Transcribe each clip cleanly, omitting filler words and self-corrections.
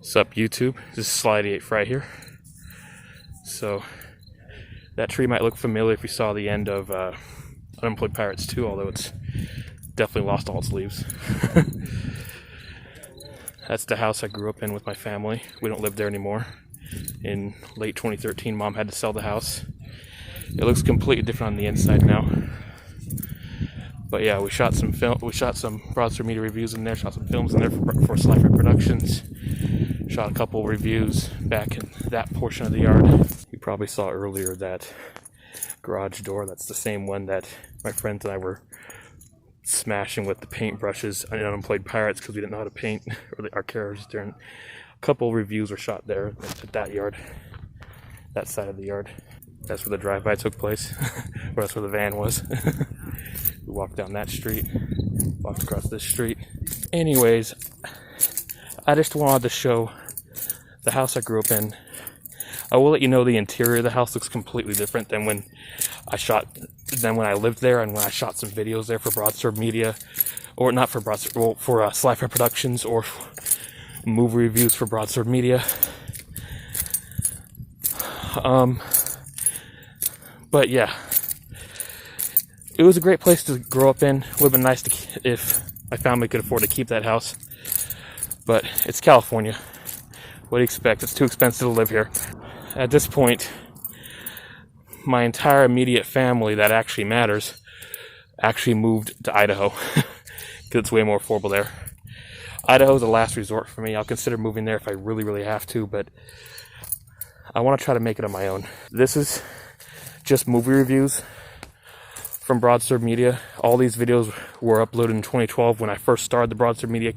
What's up, YouTube? This is Slide 8 right here. So, that tree might look familiar if you saw the end of Unemployed Pirates 2, although it's definitely lost all its leaves. That's the house I grew up in with my family. We don't live there anymore. In late 2013, Mom had to sell the house. It looks completely different on the inside now. But yeah, we shot some BroadswordMedia reviews in there, shot some films in there for Slifer Productions. Shot a couple reviews back in that portion of the yard. You probably saw earlier that garage door. That's the same one that my friends and I were smashing with the paintbrushes on Unemployed Pirates because we didn't know how to paint our characters during. A couple reviews were shot there at that yard, that side of the yard. That's where the drive-by took place, or that's where the van was. We walked down that street, walked across this street. Anyways, I just wanted to show the house I grew up in. I will let you know the interior of the house looks completely different than when I lived there and when I shot some videos there for BroadswordMedia, or not for for Slifer Productions or movie reviews for BroadswordMedia. But yeah, it was a great place to grow up in. Would have been nice if my family could afford to keep that house. But it's California. What do you expect? It's too expensive to live here. At this point, my entire immediate family that actually matters actually moved to Idaho because it's way more affordable there. Idaho is the last resort for me. I'll consider moving there if I really, really have to, but I want to try to make it on my own. This is just movie reviews from BroadswordMedia. All these videos were uploaded in 2012 when I first started the BroadswordMedia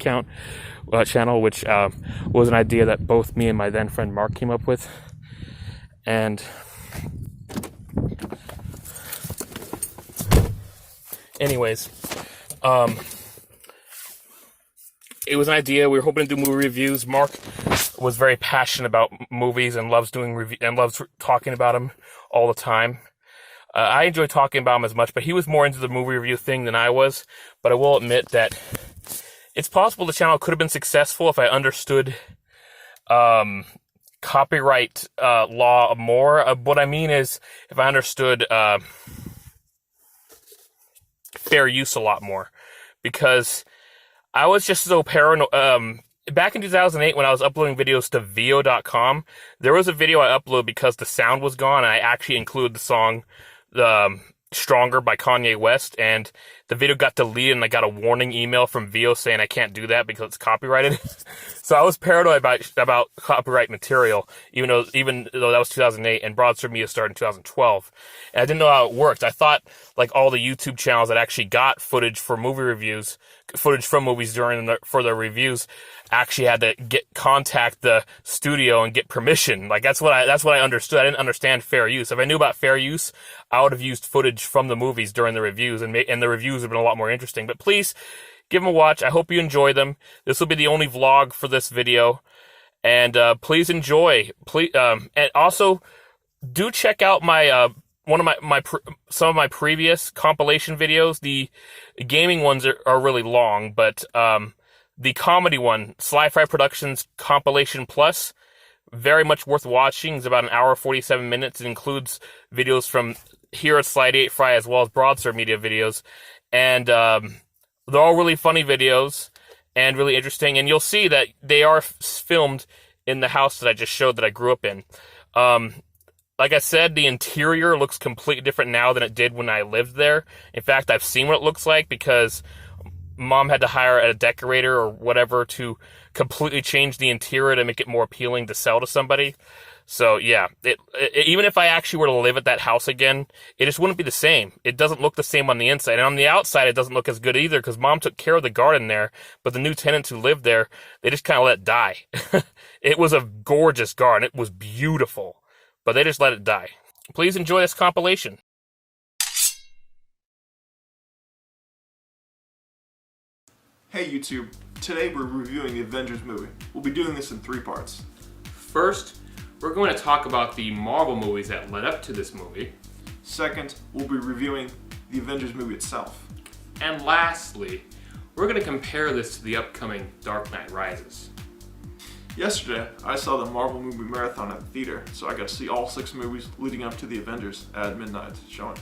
channel, which was an idea that both me and my then friend Mark came up with. And anyways, it was an idea. We were hoping to do movie reviews. Mark was very passionate about movies and loves talking about them all the time. I enjoy talking about them as much, but he was more into the movie review thing than I was. But I will admit that it's possible the channel could have been successful if I understood copyright law more. What I mean is if I understood fair use a lot more, because I was just so paranoid. Back in 2008, when I was uploading videos to Veo.com, there was a video I uploaded because the sound was gone, and I actually included the song Stronger by Kanye West, and the video got deleted, and I got a warning email from Veo saying I can't do that because it's copyrighted. So I was paranoid about copyright material, even though that was 2008, and BroadswordMedia started in 2012. And I didn't know how it worked. I thought, like all the YouTube channels that actually got footage from movies for their reviews, actually had to contact the studio and get permission. Like that's what I understood. I didn't understand fair use. If I knew about fair use, I would have used footage from the movies during the reviews, and the reviews would have been a lot more interesting. But please give them a watch. I hope you enjoy them. This will be the only vlog for this video, and please enjoy. And also do check out my some of my previous compilation videos. The gaming ones are really long, but the comedy one, Sli-Fi Productions Compilation Plus, very much worth watching. It's about an hour 47 minutes. It includes videos from here at Slide 8 Fry as well as BroadswordMedia videos, and they're all really funny videos and really interesting. And you'll see that they are filmed in the house that I just showed that I grew up in. Like I said, the interior looks completely different now than it did when I lived there. In fact, I've seen what it looks like because Mom had to hire a decorator or whatever to completely change the interior to make it more appealing to sell to somebody. So yeah, even if I actually were to live at that house again, it just wouldn't be the same. It doesn't look the same on the inside. And on the outside, it doesn't look as good either because Mom took care of the garden there, but the new tenants who lived there, they just kind of let it die. It was a gorgeous garden. It was beautiful, but they just let it die. Please enjoy this compilation. Hey YouTube, today we're reviewing the Avengers movie. We'll be doing this in 3 parts. First, we're going to talk about the Marvel movies that led up to this movie. Second, we'll be reviewing the Avengers movie itself. And lastly, we're going to compare this to the upcoming Dark Knight Rises. Yesterday, I saw the Marvel movie marathon at the theater, so I got to see all 6 movies leading up to the Avengers at midnight showing.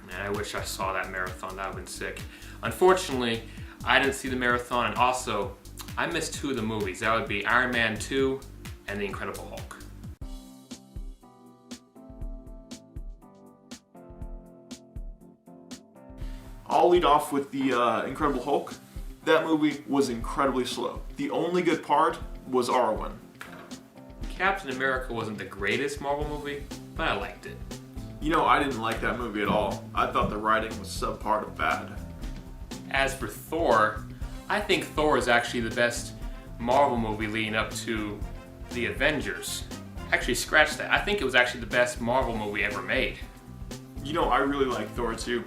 Man, I wish I saw that marathon. That would have been sick. Unfortunately, I didn't see the marathon, and also, I missed 2 of the movies. That would be Iron Man 2 and The Incredible Hulk. I'll lead off with the Incredible Hulk. That movie was incredibly slow. The only good part was Arwen. Captain America wasn't the greatest Marvel movie, but I liked it. You know, I didn't like that movie at all. I thought the writing was subpar to bad. As for Thor, I think Thor is actually the best Marvel movie leading up to the Avengers. Actually, scratch that. I think it was actually the best Marvel movie ever made. You know, I really like Thor too.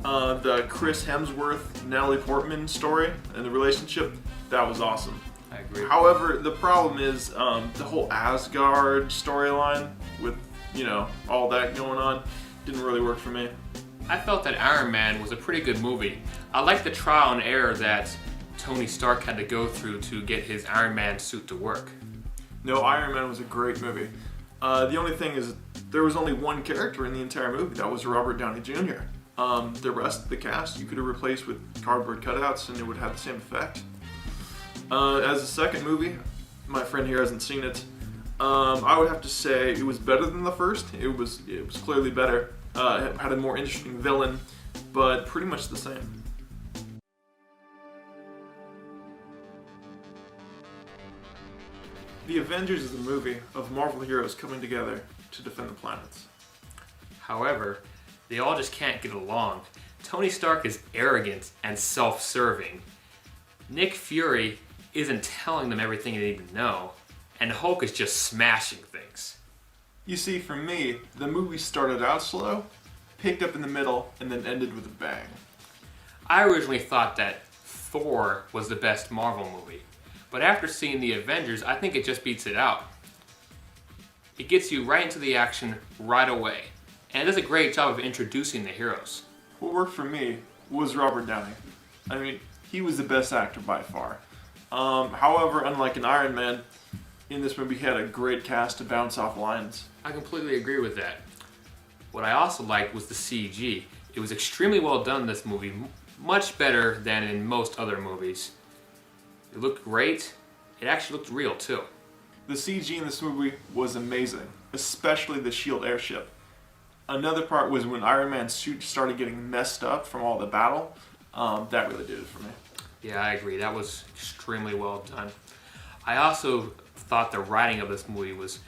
The Chris Hemsworth, Natalie Portman story and the relationship, that was awesome. I agree. However, the problem is the whole Asgard storyline with, you know, all that going on didn't really work for me. I felt that Iron Man was a pretty good movie. I liked the trial and error that Tony Stark had to go through to get his Iron Man suit to work. No, Iron Man was a great movie. The only thing is, there was only one character in the entire movie. That was Robert Downey Jr. The rest of the cast you could have replaced with cardboard cutouts and it would have the same effect. As a second movie, my friend here hasn't seen it. I would have to say it was better than the first. It was clearly better. It had a more interesting villain, but pretty much the same. The Avengers is a movie of Marvel heroes coming together to defend the planets. However, they all just can't get along. Tony Stark is arrogant and self-serving. Nick Fury isn't telling them everything they need to know. And Hulk is just smashing things. You see, for me, the movie started out slow, picked up in the middle, and then ended with a bang. I originally thought that Thor was the best Marvel movie. But after seeing the Avengers, I think it just beats it out. It gets you right into the action right away. And it does a great job of introducing the heroes. What worked for me was Robert Downey. I mean, he was the best actor by far. However, unlike an Iron Man, in this movie he had a great cast to bounce off lines. I completely agree with that. What I also liked was the CG. It was extremely well done in this movie, much better than in most other movies. It looked great. It actually looked real too. The CG in this movie was amazing, especially the SHIELD airship. Another part was when Iron Man's suit started getting messed up from all the battle. That really did it for me. Yeah, I agree. That was extremely well done. I also thought the writing of this movie was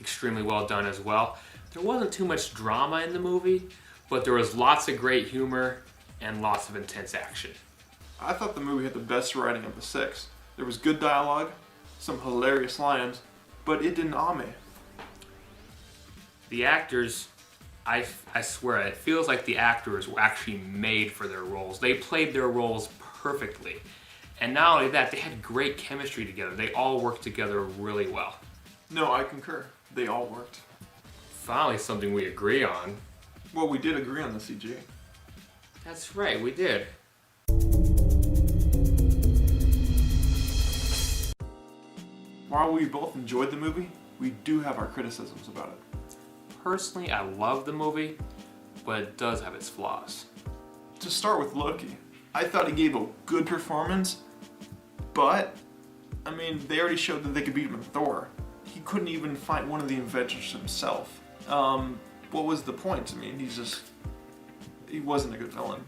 extremely well done as well. There wasn't too much drama in the movie, but there was lots of great humor and lots of intense action. I thought the movie had the best writing of the 6. There was good dialogue, some hilarious lines, but it didn't awe me. The actors, I swear, it feels like the actors were actually made for their roles. They played their roles perfectly. And not only that, they had great chemistry together. They all worked together really well. No, I concur. They all worked. Finally, something we agree on. Well, we did agree on the CG. That's right, we did. While we both enjoyed the movie, we do have our criticisms about it. Personally, I love the movie, but it does have its flaws. To start with Loki, I thought he gave a good performance, but, I mean, they already showed that they could beat him in Thor. He couldn't even fight one of the Avengers himself. What was the point? I mean, he wasn't a good villain.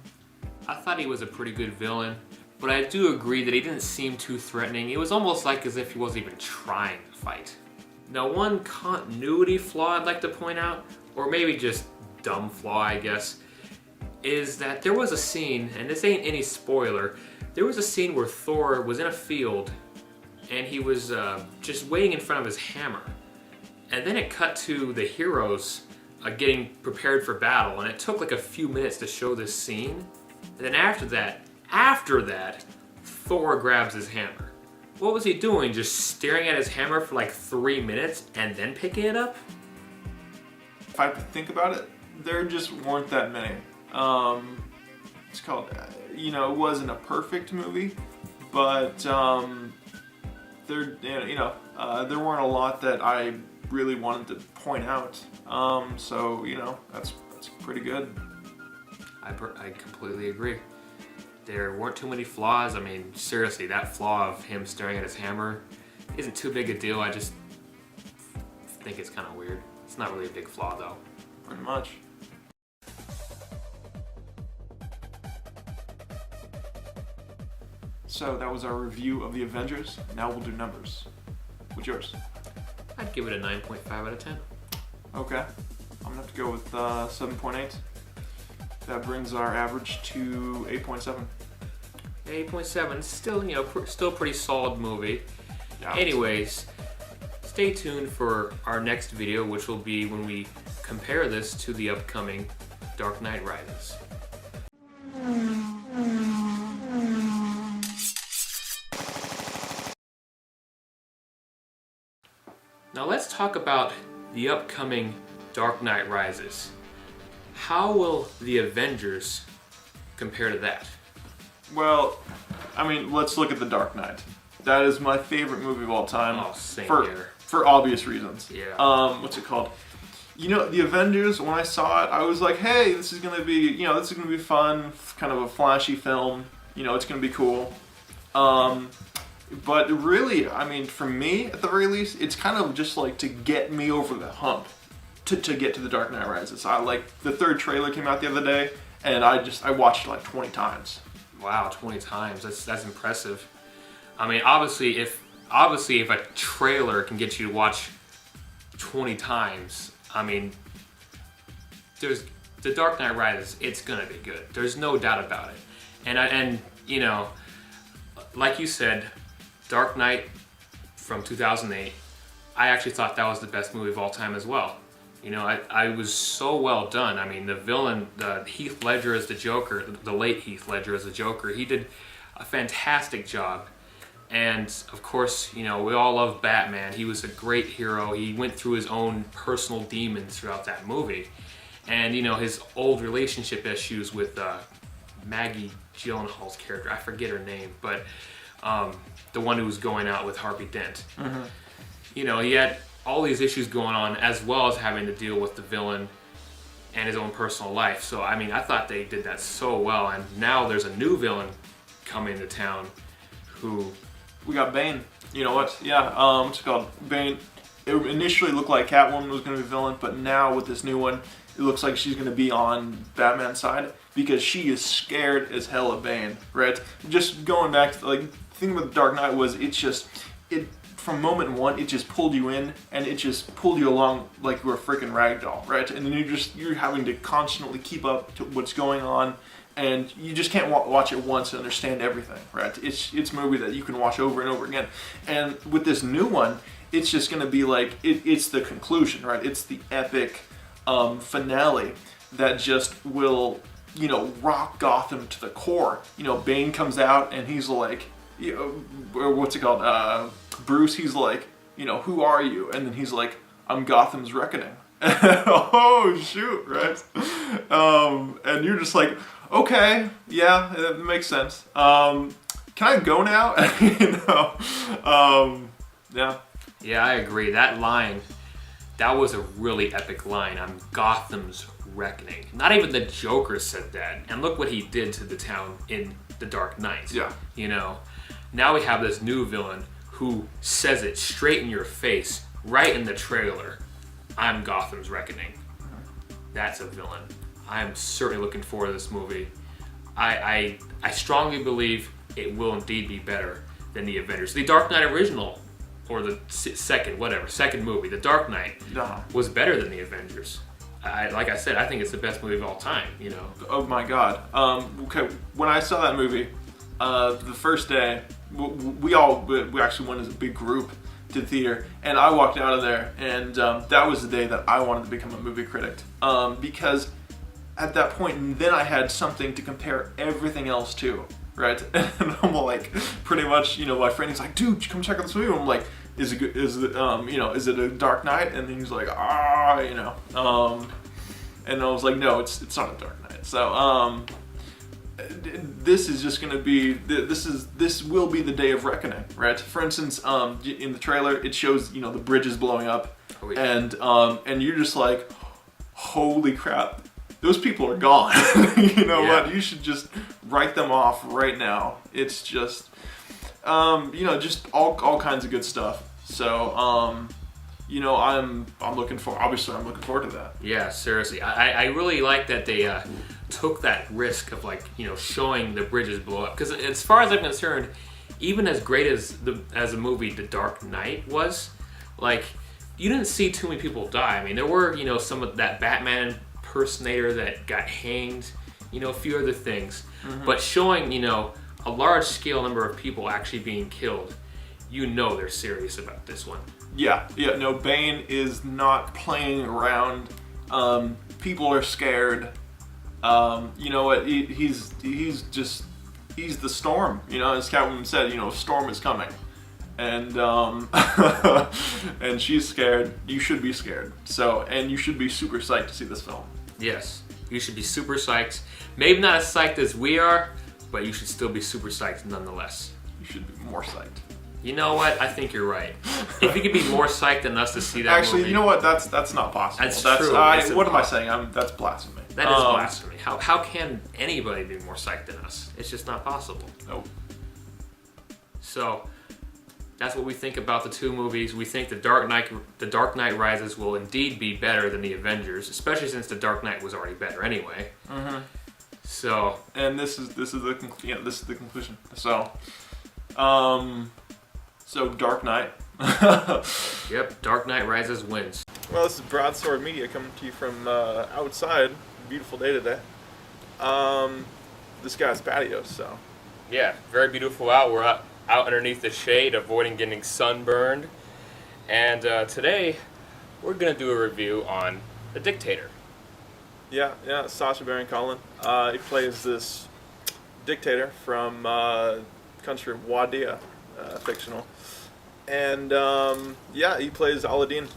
I thought he was a pretty good villain, but I do agree that he didn't seem too threatening. It was almost like as if he wasn't even trying to fight. Now, one continuity flaw I'd like to point out, or maybe just dumb flaw, I guess, is that there was a scene, and this ain't any spoiler, there was a scene where Thor was in a field and he was just waiting in front of his hammer. And then it cut to the heroes getting prepared for battle, and it took like a few minutes to show this scene. And then after that, Thor grabs his hammer. What was he doing? Just staring at his hammer for like 3 minutes and then picking it up? If I have to think about it, there just weren't that many. It's called, it wasn't a perfect movie, but there weren't a lot that I really wanted to point out. So that's pretty good. I completely agree. There weren't too many flaws. I mean, seriously, that flaw of him staring at his hammer isn't too big a deal. I just think it's kind of weird. It's not really a big flaw, though. Pretty much. So that was our review of the Avengers. Now we'll do numbers. What's yours? I'd give it a 9.5 out of 10. Okay. I'm gonna have to go with 7.8. That brings our average to 8.7. 8.7, still, still pretty solid movie. Yeah. Anyways, stay tuned for our next video, which will be when we compare this to the upcoming Dark Knight Rises. Now let's talk about the upcoming Dark Knight Rises. How will the Avengers compare to that? Well, I mean, let's look at The Dark Knight. That is my favorite movie of all time. Oh, same for, here. For obvious reasons. Yeah. What's it called? The Avengers, when I saw it, I was like, hey, this is gonna be, this is gonna be fun, kind of a flashy film. It's gonna be cool. But really, I mean, for me, at the very least, it's kind of just like to get me over the hump to get to The Dark Knight Rises. The third trailer came out the other day, and I watched it like 20 times. Wow, 20 times. That's impressive. I mean, obviously, if a trailer can get you to watch 20 times, I mean, there's The Dark Knight Rises. It's gonna be good. There's no doubt about it. And like you said, Dark Knight from 2008, I actually thought that was the best movie of all time as well. I was so well done. I mean, the villain, the Heath Ledger as the Joker, the late Heath Ledger as the Joker, he did a fantastic job. And of course, we all love Batman. He was a great hero. He went through his own personal demons throughout that movie. And, his old relationship issues with Maggie Gyllenhaal's character, I forget her name, but the one who was going out with Harvey Dent. Mm-hmm. He had all these issues going on, as well as having to deal with the villain and his own personal life. So, I mean, I thought they did that so well. And now there's a new villain coming to town who... We got Bane. You know what? Yeah, what's it called? Bane. It initially looked like Catwoman was going to be the villain, but now with this new one, it looks like she's going to be on Batman's side because she is scared as hell of Bane, right? Just going back to, the thing about The Dark Knight was from moment one, it just pulled you in, and it just pulled you along like you were a freaking ragdoll, right? And then you're having to constantly keep up to what's going on, and you just can't watch it once and understand everything, right? It's a movie that you can watch over and over again. And with this new one, it's just going to be like, it's the conclusion, right? It's the epic finale that just will, rock Gotham to the core. Bane comes out, and he's like, what's it called? Bruce, he's like, who are you? And then he's like, I'm Gotham's Reckoning. Oh, shoot, right? And you're just like, okay, yeah, it makes sense. Can I go now? Yeah. Yeah, I agree. That line, that was a really epic line. I'm Gotham's Reckoning. Not even the Joker said that. And look what he did to the town in The Dark Knight. Yeah. Now we have this new villain who says it straight in your face, right in the trailer. I'm Gotham's Reckoning. That's a villain. I'm certainly looking forward to this movie. I strongly believe it will indeed be better than the Avengers. The Dark Knight original, or the second movie, The Dark Knight, was better than the Avengers. Like I said, I think it's the best movie of all time, Oh my God. Okay, when I saw that movie, the first day, we actually went as a big group to the theater, and I walked out of there, and that was the day that I wanted to become a movie critic, because at that point, then I had something to compare everything else to, right? And I'm like, pretty much, my friend is like, dude, come check out this movie. And I'm like, is it good? Is it a Dark Knight? And then he's like, and I was like, no, it's not a Dark Knight. So, this is just going to be this will be the day of reckoning, right? For instance, in the trailer, it shows the bridges blowing up, and you're just like, holy crap, those people are gone. What? You should just write them off right now. It's just just all kinds of good stuff. So I'm looking forward to that. Yeah, seriously, I really like that they took that risk of showing the bridges blow up, because as far as I'm concerned, even as great as a movie The Dark Knight was, you didn't see too many people die. I mean, there were some of that Batman impersonator that got hanged, a few other things, but showing a large scale number of people actually being killed, they're serious about this one. Yeah, no, Bane is not playing around. People are scared. You know what? He's the storm. As Catwoman said, storm is coming, and and she's scared. You should be scared. So, and you should be super psyched to see this film. Yes, you should be super psyched. Maybe not as psyched as we are, but you should still be super psyched nonetheless. You should be more psyched. You know what? I think you're right. If you could be more psyched than us to see that Actually, movie, you know what? That's not possible. That's true. What am I saying? That's blasphemy. That is blasphemy. How can anybody be more psyched than us? It's just not possible. Nope. So that's what we think about the two movies. We think The Dark Knight Rises will indeed be better than the Avengers, especially since The Dark Knight was already better anyway. So, and this is the conclusion. So Dark Knight. Yep, Dark Knight Rises wins. Well, this is BroadswordMedia coming to you from outside. Beautiful day today. This guy's patio, so. Yeah, very beautiful out. We're out underneath the shade, avoiding getting sunburned. And today, we're going to do a review on The Dictator. Yeah, Sacha Baron Cohen. He plays this dictator from country of Wadia, fictional. And he plays Aladdin.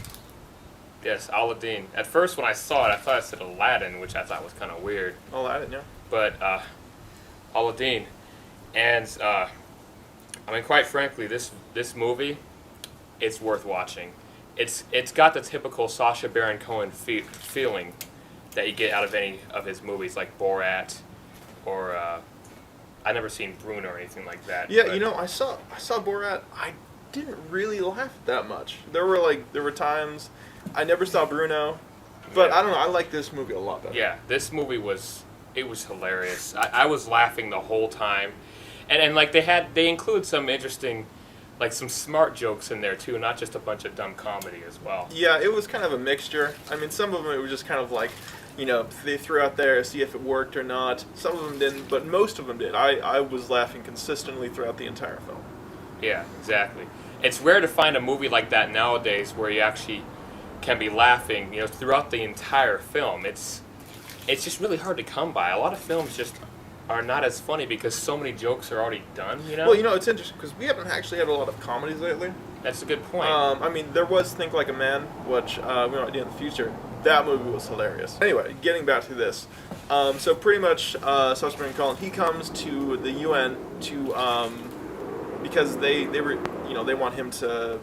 Yes, Aladdin. At first, when I saw it, I thought it said Aladdin, which I thought was kind of weird. Aladdin, yeah. But Aladdin, and quite frankly, this movie, it's worth watching. It's got the typical Sacha Baron Cohen feeling that you get out of any of his movies, like Borat, or I've never seen Bruno or anything like that. Yeah, I saw Borat. I didn't really laugh that much. There were times. I never saw Bruno, but I don't know. I like this movie a lot better. Yeah, this movie was hilarious. I was laughing the whole time, and they include some interesting, some smart jokes in there too, not just a bunch of dumb comedy as well. Yeah, it was kind of a mixture. I mean, some of them it was just kind of they threw out there to see if it worked or not. Some of them didn't, but most of them did. I was laughing consistently throughout the entire film. Yeah, exactly. It's rare to find a movie like that nowadays where you actually can be laughing, throughout the entire film. It's just really hard to come by. A lot of films just are not as funny because so many jokes are already done, Well, it's interesting because we haven't actually had a lot of comedies lately. That's a good point. There was Think Like a Man, which we might do in the future. That movie was hilarious. Anyway, getting back to this. So pretty much, Sacha Baron Cohen, he comes to the UN to, because they want him to,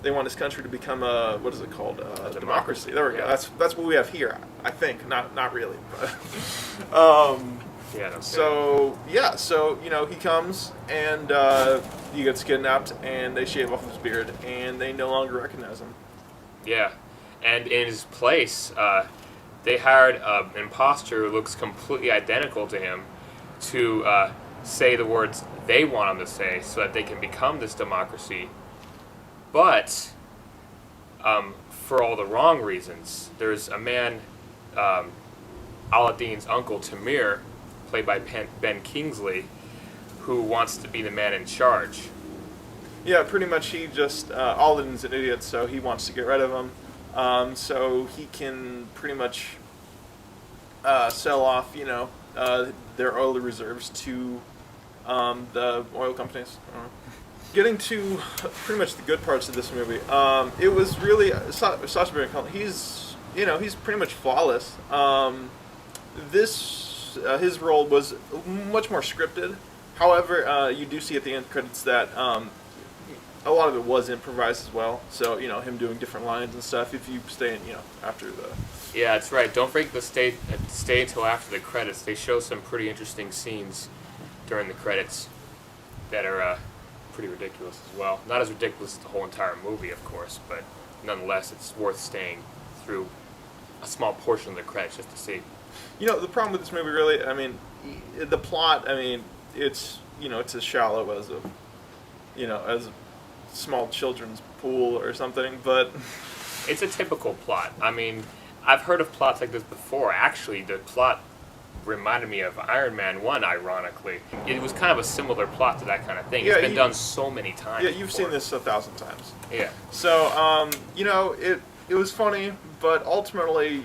they want his country to become a, what is it called? A democracy. There we go. That's what we have here, I think. Not really, but. So he comes and he gets kidnapped and they shave off his beard and they no longer recognize him. Yeah, and in his place, they hired an imposter who looks completely identical to him to say the words they want him to say so that they can become this democracy. But for all the wrong reasons. There's a man, Aladdin's uncle Tamir, played by Ben Kingsley, who wants to be the man in charge. Yeah, pretty much he just, Aladdin's an idiot, so he wants to get rid of him. So he can pretty much sell off, their oil reserves to the oil companies. Getting to pretty much the good parts of this movie, it was really, Sacha Baron Cohen, he's pretty much flawless. This his role was much more scripted. However, you do see at the end credits that a lot of it was improvised as well. So, him doing different lines and stuff. If you stay in, after the... Yeah, that's right. Don't forget to stay until after the credits. They show some pretty interesting scenes during the credits that are pretty ridiculous as well. Not as ridiculous as the whole entire movie, of course, but nonetheless, it's worth staying through a small portion of the credits just to see. The problem with this movie, really, the plot, it's, it's as shallow as as a small children's pool or something, but... It's a typical plot. I've heard of plots like this before. Actually, the plot reminded me of Iron Man 1, ironically. It was kind of a similar plot to that kind of thing. It's been done so many times. Yeah, you've seen this 1,000 times. Yeah. So, it was funny, but ultimately,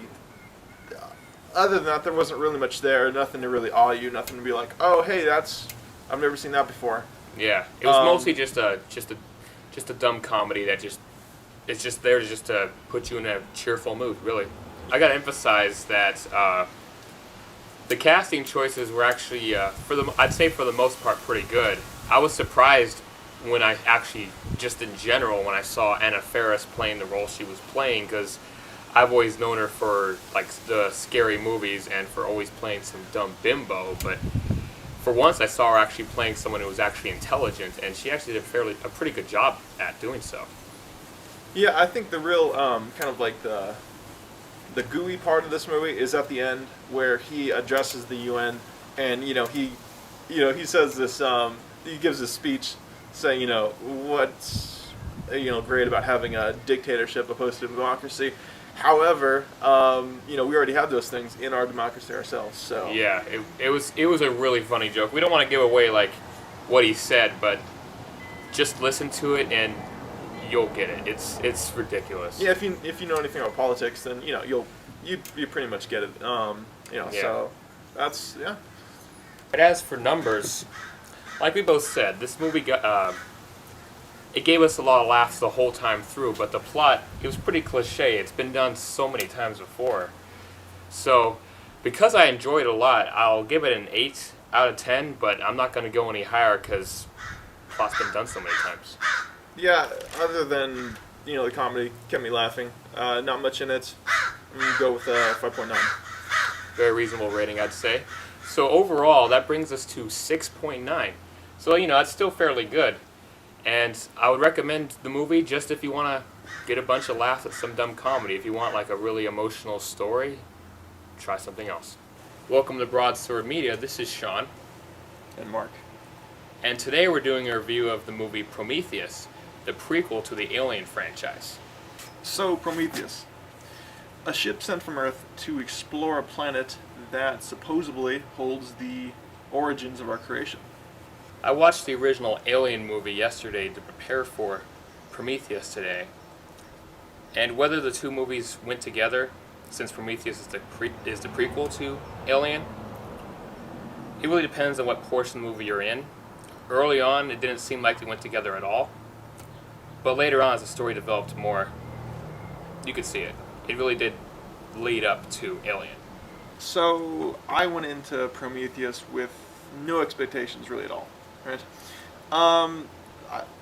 other than that, there wasn't really much there. Nothing to really awe you. Nothing to be like, oh, hey, I've never seen that before. Yeah, it was mostly just a dumb comedy that it's just there to put you in a cheerful mood, really. I gotta emphasize that the casting choices were actually, I'd say for the most part, pretty good. I was surprised when I actually, just in general, when I saw Anna Faris playing the role she was playing, because I've always known her for like the scary movies and for always playing some dumb bimbo, but for once I saw her actually playing someone who was actually intelligent, and she actually did a pretty good job at doing so. Yeah, I think the real kind of like the gooey part of this movie is at the end where he addresses the UN, and he says this he gives a speech saying what's great about having a dictatorship opposed to democracy. However, we already have those things in our democracy ourselves. So yeah, it was a really funny joke. We don't want to give away like what he said, but just listen to it and you'll get it. It's ridiculous. Yeah, if you know anything about politics, then you pretty much get it. Yeah. So that's But as for numbers, like we both said, this movie got it gave us a lot of laughs the whole time through, but the plot, it was pretty cliche. It's been done so many times before. So, because I enjoyed it a lot, I'll give it an 8 out of 10, but I'm not going to go any higher because the plot's been done so many times. Yeah, other than, the comedy kept me laughing. Not much in it. I'm going to go with 5.9. Very reasonable rating, I'd say. So overall, that brings us to 6.9. So, that's still fairly good. And I would recommend the movie just if you want to get a bunch of laughs at some dumb comedy. If you want like a really emotional story, try something else. Welcome to BroadswordMedia. This is Sean. And Mark. And today we're doing a review of the movie Prometheus, the prequel to the Alien franchise. So, Prometheus. A ship sent from Earth to explore a planet that supposedly holds the origins of our creation. I watched the original Alien movie yesterday to prepare for Prometheus today. And whether the two movies went together, since Prometheus is the prequel to Alien, it really depends on what portion of the movie you're in. Early on, it didn't seem like they went together at all. But later on, as the story developed more, you could see it. It really did lead up to Alien. So, I went into Prometheus with no expectations really at all. Right?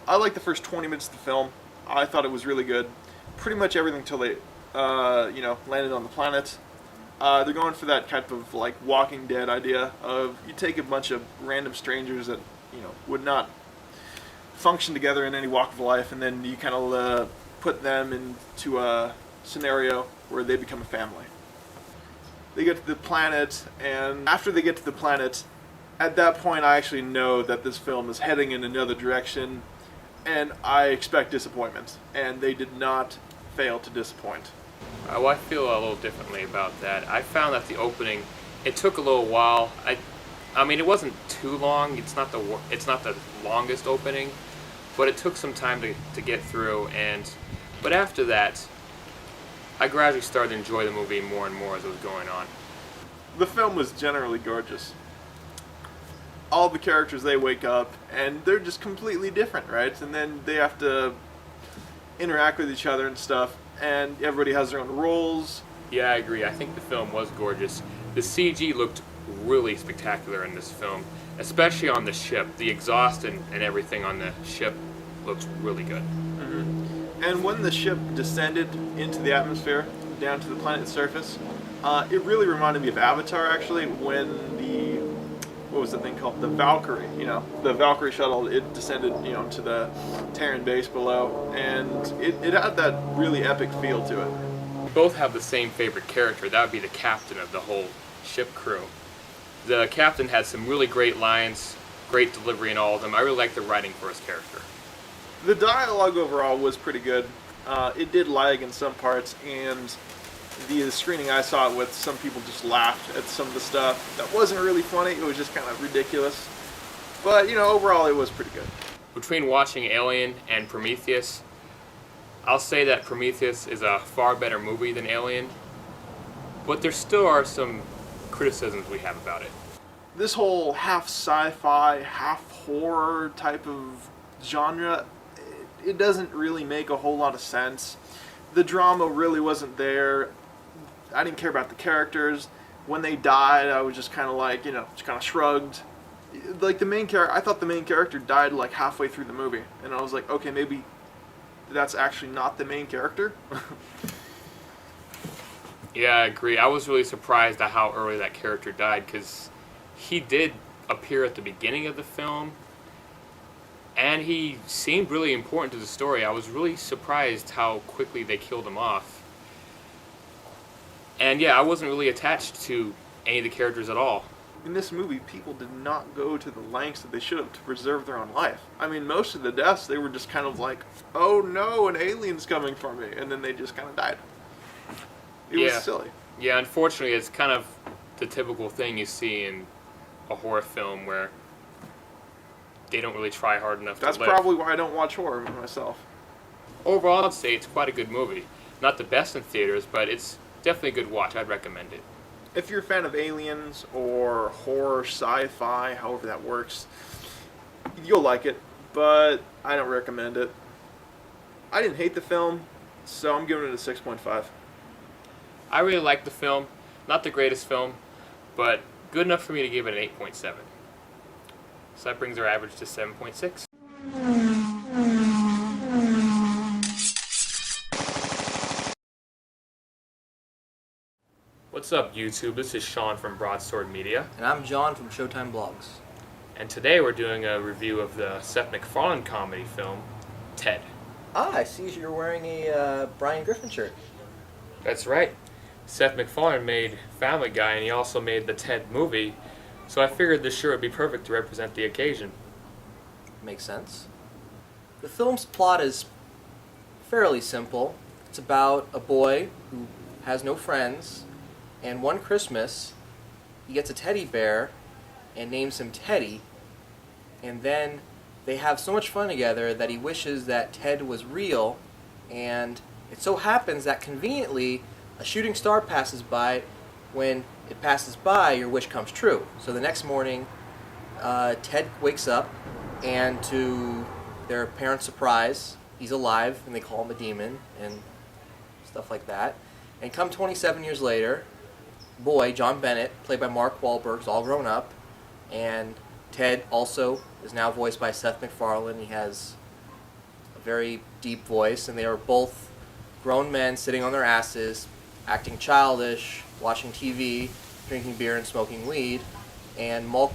I liked the first 20 minutes of the film. I thought it was really good. Pretty much everything till they, landed on the planet. They're going for that type of like Walking Dead idea of you take a bunch of random strangers that would not function together in any walk of life, and then you kind of put them into a scenario where they become a family. They get to the planet, and after they get to the planet, at that point I actually know that this film is heading in another direction, and I expect disappointment, and they did not fail to disappoint. Well, I feel a little differently about that. I found that the opening, it took a little while. I mean, it wasn't too long. It's not the longest opening, but it took some time to get through. But after that, I gradually started to enjoy the movie more and more as it was going on. The film was generally gorgeous. All the characters, they wake up, and they're just completely different, right? And then they have to interact with each other and stuff, and everybody has their own roles. Yeah, I agree. I think the film was gorgeous. The CG looked really spectacular in this film, especially on the ship. The exhaust and everything on the ship looks really good. And when the ship descended into the atmosphere, down to the planet's surface, it really reminded me of Avatar, actually, when what was the thing called? The Valkyrie, the Valkyrie shuttle, it descended, to the Terran base below, and it had that really epic feel to it. We both have the same favorite character. That would be the captain of the whole ship crew. The captain had some really great lines, great delivery in all of them. I really like the writing for his character. The dialogue overall was pretty good. It did lag in some parts, and the screening I saw it with, some people just laughed at some of the stuff. That wasn't really funny, it was just kind of ridiculous. But, overall it was pretty good. Between watching Alien and Prometheus, I'll say that Prometheus is a far better movie than Alien, but there still are some criticisms we have about it. This whole half sci-fi, half horror type of genre, it doesn't really make a whole lot of sense. The drama really wasn't there. I didn't care about the characters. When they died, I was just kind of like, just kind of shrugged. Like the main character, I thought the main character died like halfway through the movie, and I was like, okay, maybe that's actually not the main character. Yeah, I agree. I was really surprised at how early that character died, because he did appear at the beginning of the film, and he seemed really important to the story. I was really surprised how quickly they killed him off. And yeah, I wasn't really attached to any of the characters at all. In this movie, people did not go to the lengths that they should have to preserve their own life. I mean, most of the deaths, they were just kind of like, oh no, an alien's coming for me, and then they just kind of died. It was silly. Yeah, unfortunately, it's kind of the typical thing you see in a horror film where they don't really try hard enough to live. That's probably why I don't watch horror myself. Overall, I'd say it's quite a good movie. Not the best in theaters, but it's definitely a good watch. I'd recommend it. If you're a fan of aliens or horror, sci-fi, however that works, you'll like it, but I don't recommend it. I didn't hate the film, so I'm giving it a 6.5. I really liked the film. Not the greatest film, but good enough for me to give it an 8.7. So that brings our average to 7.6. What's up, YouTube? This is Sean from BroadswordMedia. And I'm John from Showtime Blogs. And today we're doing a review of the Seth MacFarlane comedy film, Ted. Ah, I see you're wearing a Brian Griffin shirt. That's right. Seth MacFarlane made Family Guy, and he also made the Ted movie, so I figured this shirt would be perfect to represent the occasion. Makes sense. The film's plot is fairly simple. It's about a boy who has no friends, and one Christmas he gets a teddy bear and names him Teddy, and then they have so much fun together that he wishes that Ted was real, and it so happens that conveniently a shooting star passes by. When it passes by, your wish comes true. So the next morning, Ted wakes up, and to their parents' surprise, he's alive, and they call him a demon, and stuff like that. And come 27 years later, boy, John Bennett, played by Mark Wahlberg, is all grown up, and Ted also is now voiced by Seth MacFarlane. He has a very deep voice, and they are both grown men sitting on their asses, acting childish, watching TV, drinking beer and smoking weed, and Mark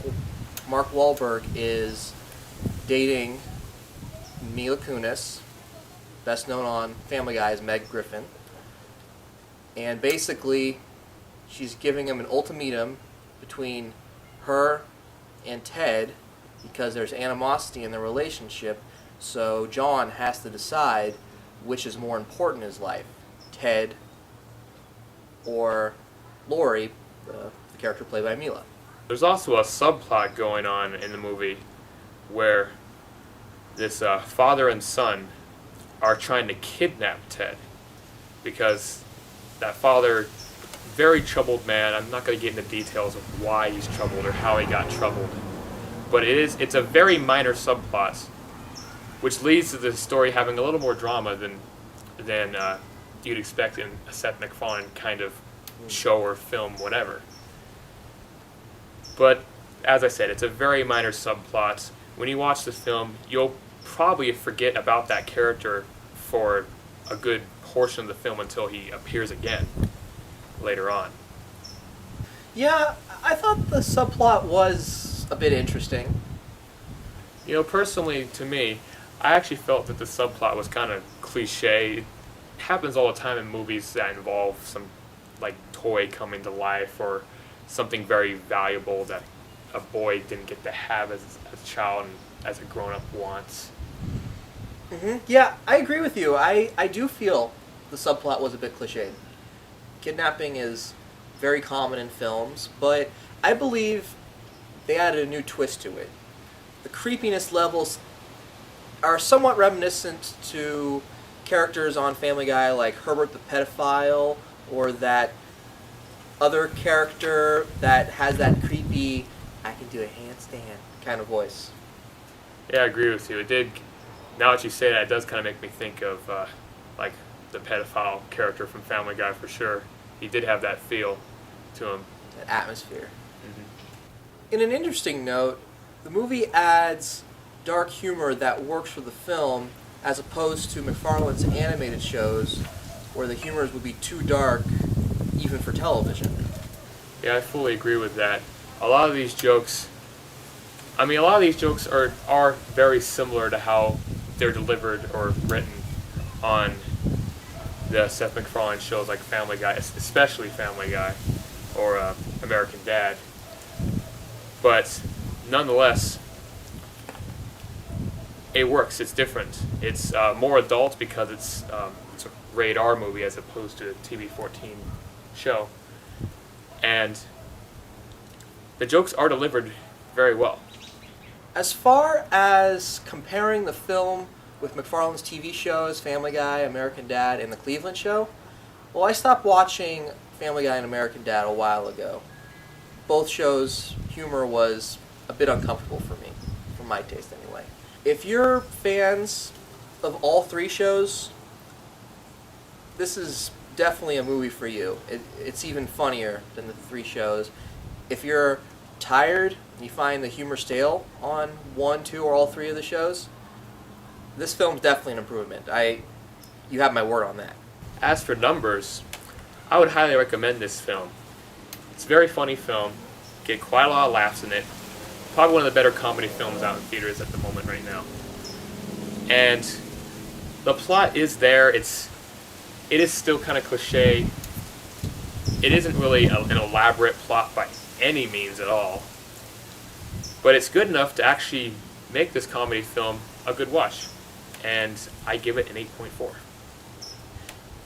Wahlberg is dating Mila Kunis, best known on Family Guy as Meg Griffin, and basically she's giving him an ultimatum between her and Ted because there's animosity in their relationship, so John has to decide which is more important in his life, Ted or Lori, the character played by Mila. There's also a subplot going on in the movie where this father and son are trying to kidnap Ted because that father, very troubled man. I'm not going to get into details of why he's troubled or how he got troubled, but it's a very minor subplot, which leads to the story having a little more drama than you'd expect in a Seth MacFarlane kind of show or film, whatever. But as I said, it's a very minor subplot. When you watch this film, you'll probably forget about that character for a good portion of the film until he appears again later on. Yeah, I thought the subplot was a bit interesting. You know, personally, to me, I actually felt that the subplot was kind of cliche. It happens all the time in movies that involve some, like, toy coming to life or something very valuable that a boy didn't get to have as a child and as a grown-up wants. Yeah, I agree with you. I do feel the subplot was a bit cliched. Kidnapping is very common in films, but I believe they added a new twist to it. The creepiness levels are somewhat reminiscent to characters on Family Guy like Herbert the Pedophile, or that other character that has that creepy, I can do a handstand kind of voice. Yeah, I agree with you. It did. Now that you say that, it does kind of make me think of like the pedophile character from Family Guy for sure. He did have that feel to him. That atmosphere. In an interesting note, the movie adds dark humor that works for the film as opposed to McFarlane's animated shows where the humors would be too dark even for television. Yeah, I fully agree with that. A lot of these jokes are very similar to how they're delivered or written on the Seth MacFarlane shows like Family Guy, especially Family Guy or American Dad. But nonetheless, it works. It's different. It's more adult because it's a rated R movie as opposed to a TV-14 show. And the jokes are delivered very well. As far as comparing the film with McFarlane's TV shows, Family Guy, American Dad, and The Cleveland Show, well, I stopped watching Family Guy and American Dad a while ago. Both shows' humor was a bit uncomfortable for me, for my taste anyway. If you're fans of all three shows, this is definitely a movie for you. It's even funnier than the three shows. If you're tired and you find the humor stale on one, two, or all three of the shows, this film's definitely an improvement. You have my word on that. As for numbers, I would highly recommend this film. It's a very funny film. Get quite a lot of laughs in it. Probably one of the better comedy films out in theaters at the moment right now. And the plot is there. It is still kind of cliche. It isn't really an elaborate plot by any means at all. But it's good enough to actually make this comedy film a good watch. And I give it an 8.4.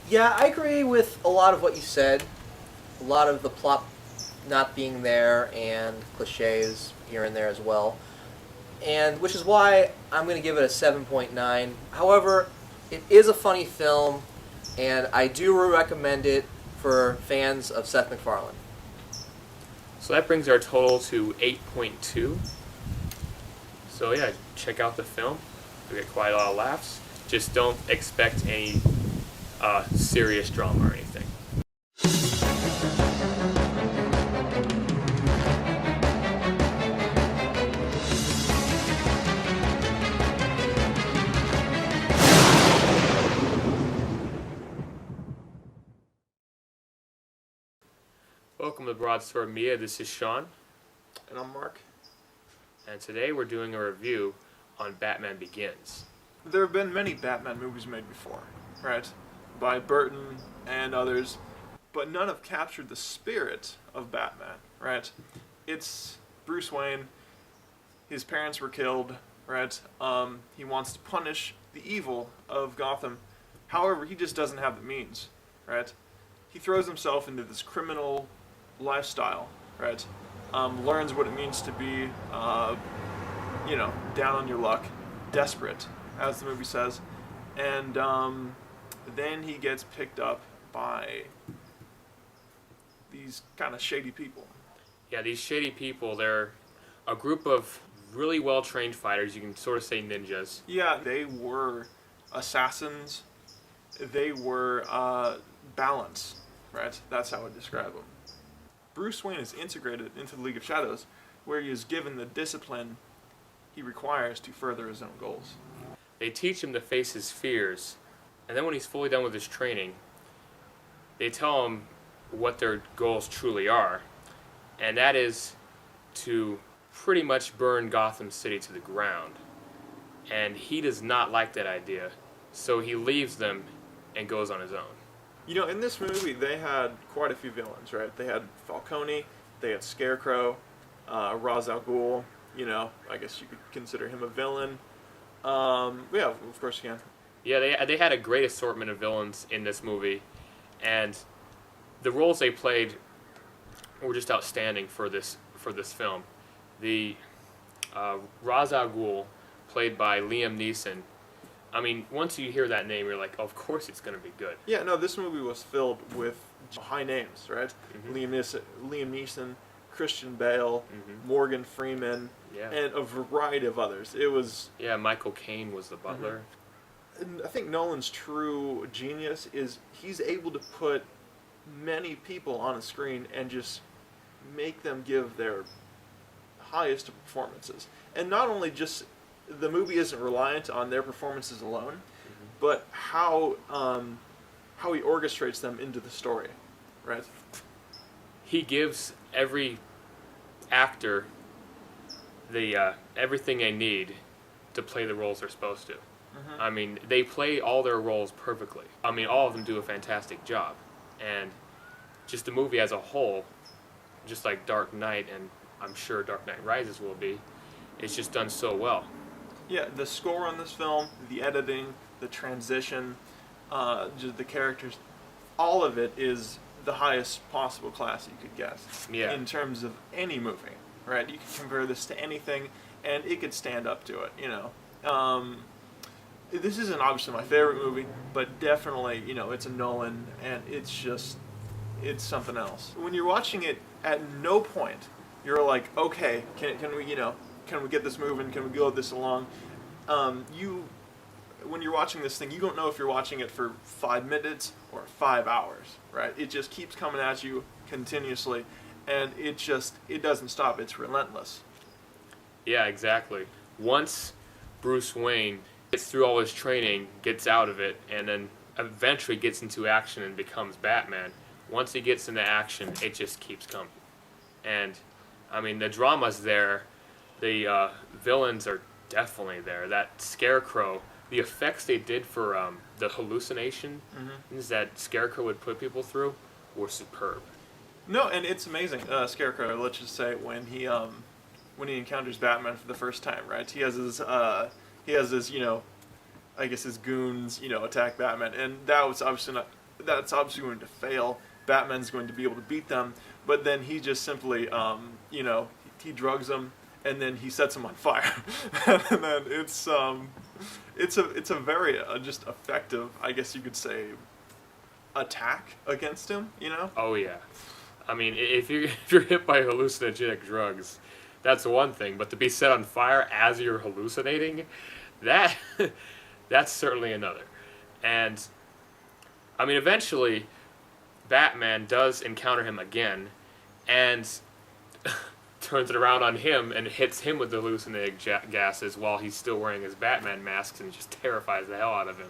Yeah, I agree with a lot of what you said. A lot of the plot not being there and cliches here and there as well. And which is why I'm going to give it a 7.9. However, it is a funny film, and I do recommend it for fans of Seth MacFarlane. So that brings our total to 8.2. So yeah, check out the film. You'll get quite a lot of laughs. Just don't expect any serious drama or anything. Welcome to BroadswordMedia. This is Sean. And I'm Mark. And today we're doing a review on Batman Begins. There have been many Batman movies made before, right? By Burton and others, but none have captured the spirit of Batman, right? It's Bruce Wayne. His parents were killed, right? He wants to punish the evil of Gotham. However, he just doesn't have the means, right? He throws himself into this criminal lifestyle, right? Learns what it means to be, down on your luck, desperate, as the movie says, and then he gets picked up by these kind of shady people. Yeah, these shady people, they're a group of really well-trained fighters. You can sort of say ninjas. Yeah, they were assassins. They were balance, right? That's how I would describe them. Bruce Wayne is integrated into the League of Shadows where he is given the discipline he requires to further his own goals. They teach him to face his fears, and then when he's fully done with his training, they tell him what their goals truly are, and that is to pretty much burn Gotham City to the ground. And he does not like that idea, so he leaves them and goes on his own. You know, in this movie, they had quite a few villains, right? They had Falcone, they had Scarecrow, Ra's al Ghul. You know, I guess you could consider him a villain. Yeah, of course you can. Yeah, they had a great assortment of villains in this movie, and the roles they played were just outstanding for this film. The Ra's al Ghul, played by Liam Neeson. I mean, once you hear that name, you're like, oh, of course it's going to be good. Yeah, no, this movie was filled with high names, right? Mm-hmm. Liam Neeson, Christian Bale, Morgan Freeman, and a variety of others. It was... Yeah, Michael Caine was the butler. And I think Nolan's true genius is he's able to put many people on a screen and just make them give their highest of performances. And not only just... The movie isn't reliant on their performances alone, but how he orchestrates them into the story, right? He gives every actor the everything they need to play the roles they're supposed to. I mean, they play all their roles perfectly. I mean, all of them do a fantastic job. And just the movie as a whole, just like Dark Knight, and I'm sure Dark Knight Rises will be, it's just done so well. Yeah, the score on this film, the editing, the transition, just the characters, all of it is the highest possible class you could get. Yeah. In terms of any movie, right? You can compare this to anything, and it could stand up to it, you know. This isn't obviously my favorite movie, but definitely, you know, it's a Nolan, and it's something else. When you're watching it, at no point, you're like, okay, can we, you know, can we get this moving? Can we go this along? When you're watching this thing, you don't know if you're watching it for 5 minutes or 5 hours, right? It just keeps coming at you continuously, and it doesn't stop. It's relentless. Yeah, exactly. Once Bruce Wayne gets through all his training, gets out of it, and then eventually gets into action and becomes Batman, once he gets into action, it just keeps coming. And, I mean, the drama's there. The villains are definitely there. That Scarecrow, the effects they did for the hallucinations that Scarecrow would put people through were superb. No, and it's amazing. Scarecrow, let's just say, when he encounters Batman for the first time, right? He has his, you know, I guess his goons, you know, attack Batman, and that's obviously going to fail. Batman's going to be able to beat them, but then he just simply, you know, he drugs them, and then he sets them on fire. And then it's a very just effective, I guess you could say, attack against him, you know? Oh yeah. I mean, if you're hit by hallucinogenic drugs, that's one thing, but to be set on fire as you're hallucinating, that's certainly another. And I mean, eventually Batman does encounter him again and turns it around on him and hits him with the hallucinogenic gases while he's still wearing his Batman mask and just terrifies the hell out of him.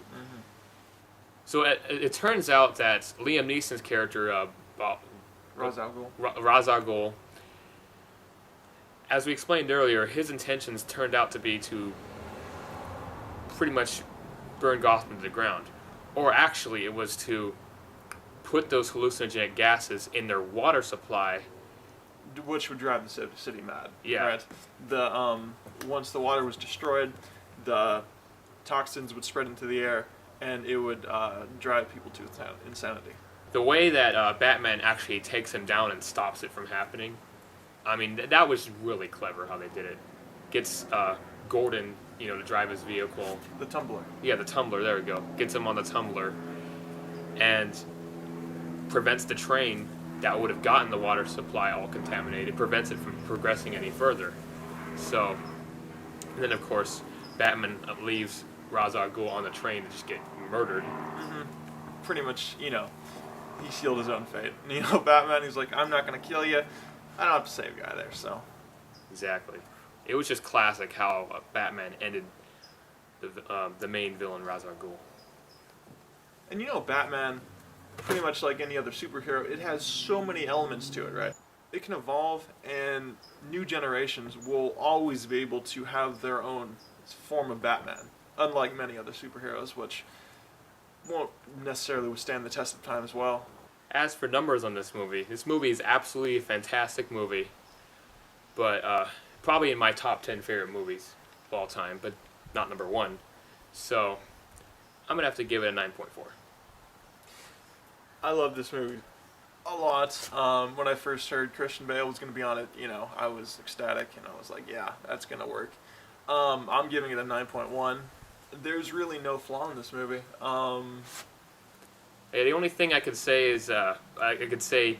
So it turns out that Liam Neeson's character, Ra's al Ghul. Ra's al Ghul, as we explained earlier, his intentions turned out to be to pretty much burn Gotham to the ground. Or actually, it was to put those hallucinogenic gases in their water supply, which would drive the city mad. Yeah. Right? Once the water was destroyed, the toxins would spread into the air, and it would drive people to insanity. The way that Batman actually takes him down and stops it from happening, I mean, that was really clever how they did it. Gets Gordon, you know, to drive his vehicle. The Tumbler. Yeah, the Tumbler, there we go. Gets him on the Tumbler and prevents the train that would have gotten the water supply all contaminated, prevents it from progressing any further. So, and then of course, Batman leaves Ra's al Ghul on the train to just get murdered. Pretty much, you know, he sealed his own fate. You know, Batman, he's like, I'm not going to kill you. I don't have to save a guy there, so. Exactly. It was just classic how Batman ended the main villain, Ra's al Ghul. And you know, Batman, pretty much like any other superhero, it has so many elements to it, right? It can evolve, and new generations will always be able to have their own form of Batman, unlike many other superheroes, which won't necessarily withstand the test of time as well. As for numbers on this movie is absolutely a fantastic movie, but probably in my top 10 favorite movies of all time, but not number one. So I'm gonna have to give it a 9.4. I love this movie a lot. When I first heard Christian Bale was going to be on it, you know, I was ecstatic, and I was like, yeah, that's going to work. I'm giving it a 9.1. There's really no flaw in this movie. Yeah, the only thing I could say is I could say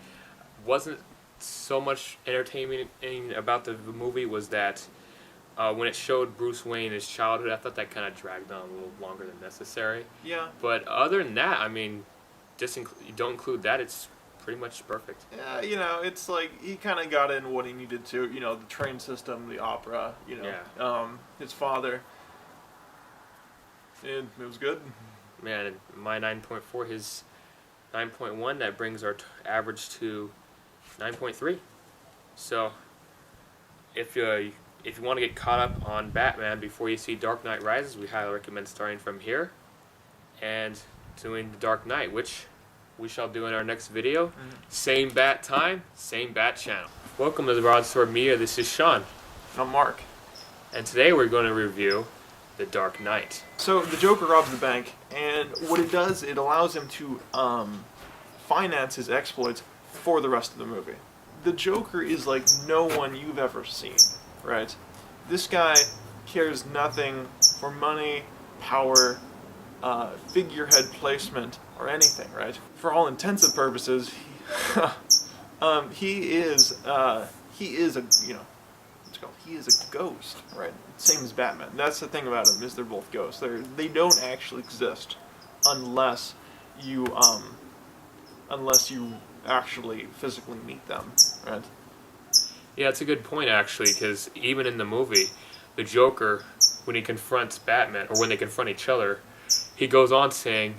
wasn't so much entertaining about the movie was that when it showed Bruce Wayne in his childhood, I thought that kind of dragged on a little longer than necessary. Yeah. But other than that, I mean, just you don't include that, it's pretty much perfect. Yeah, you know, it's like he kind of got in what he needed to. You know, the train system, the opera. You know, Yeah. His father. And it was good. Man, my 9.4, his 9.1, that brings our average to 9.3. So, if you want to get caught up on Batman before you see Dark Knight Rises, we highly recommend starting from here and doing The Dark Knight, which we shall do in our next video. Same bat time, same bat channel. Welcome to the BroadswordMedia. This is Sean, I'm Mark. and today we're going to review The Dark Knight. So the Joker robs the bank, and what it does, it allows him to finance his exploits for the rest of the movie. The Joker is like no one you've ever seen, right? This guy cares nothing for money, power, figurehead placement, or anything, right? For all intents and purposes, he is a, you know, what's it called? He is a ghost, right? Same as Batman. That's the thing about him, is they're both ghosts. They don't actually exist unless you actually physically meet them, right? Yeah, it's a good point, actually, because even in the movie, the Joker, when he confronts Batman, or when they confront each other, he goes on saying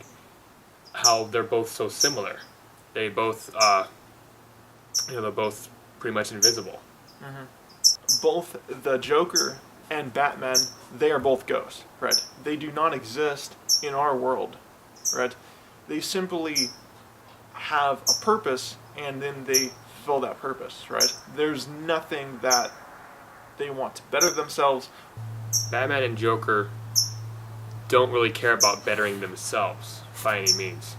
how they're both so similar. They both, they're both pretty much invisible. Both the Joker and Batman, they are both ghosts, right? They do not exist in our world, right? They simply have a purpose, and then they fulfill that purpose, right? There's nothing that they want to better themselves. Batman and Joker don't really care about bettering themselves by any means.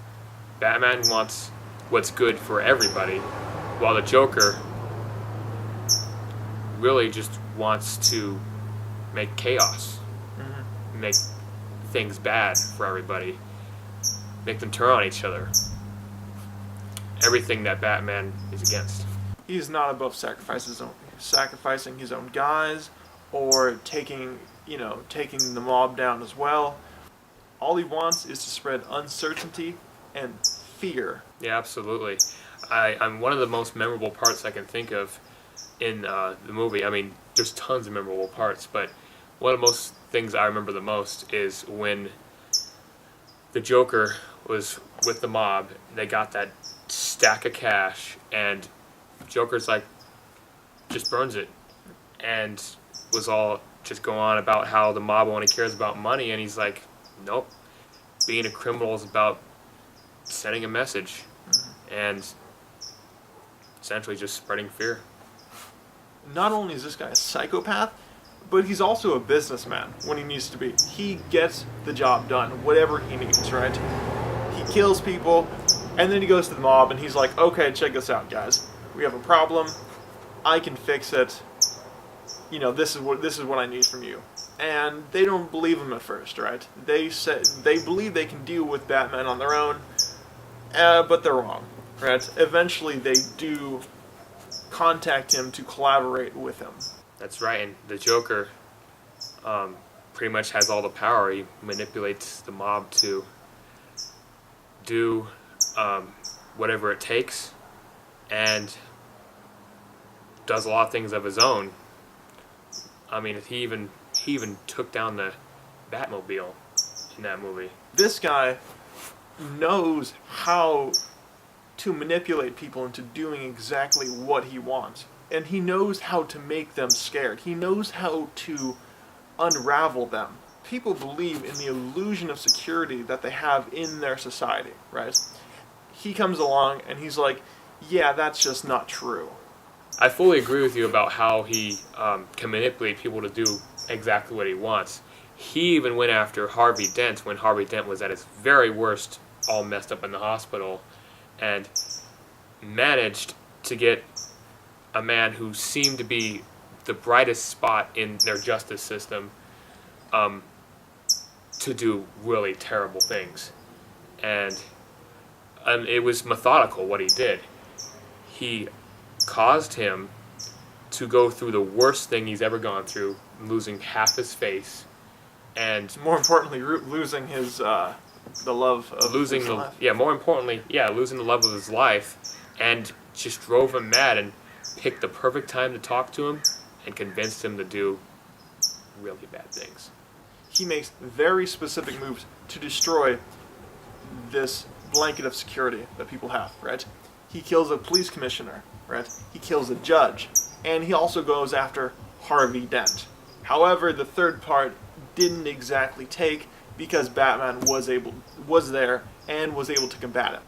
Batman wants what's good for everybody, while the Joker really just wants to make chaos, make things bad for everybody, make them turn on each other. Everything that Batman is against. He's not above sacrificing his own guys, or taking the mob down as well. All he wants is to spread uncertainty and fear. Yeah, absolutely. I'm one of the most memorable parts I can think of in the movie. I mean, there's tons of memorable parts, but one of the most things I remember the most is when the Joker was with the mob. They got that stack of cash, and Joker's like, just burns it, and was all just going on about how the mob only cares about money, and he's like, nope, being a criminal is about sending a message, and essentially just spreading fear. Not only is this guy a psychopath, but he's also a businessman when he needs to be. He gets the job done, whatever he needs, right? He kills people, and then he goes to the mob, and he's like, okay, check this out, guys. We have a problem. I can fix it. You know, this is what I need from you. And they don't believe him at first, right? They believe they can deal with Batman on their own, but they're wrong, right? Eventually, they do contact him to collaborate with him. That's right, and the Joker pretty much has all the power. He manipulates the mob to do whatever it takes, and does a lot of things of his own I mean, he even took down the Batmobile in that movie. This guy knows how to manipulate people into doing exactly what he wants. And he knows how to make them scared. He knows how to unravel them. People believe in the illusion of security that they have in their society, right? He comes along and he's like, yeah, that's just not true. I fully agree with you about how he can manipulate people to do exactly what he wants. He even went after Harvey Dent when Harvey Dent was at his very worst, all messed up in the hospital, and managed to get a man who seemed to be the brightest spot in their justice system to do really terrible things. And it was methodical what he did. He caused him to go through the worst thing he's ever gone through, losing half his face, and more importantly, losing his the love of losing his the life. more importantly, losing the love of his life, and just drove him mad and picked the perfect time to talk to him and convinced him to do really bad things. He makes very specific moves to destroy this blanket of security that people have, right? He kills a police commissioner, right? He kills a judge, and he also goes after Harvey Dent. However, the third part didn't exactly take because Batman was there and was able to combat him.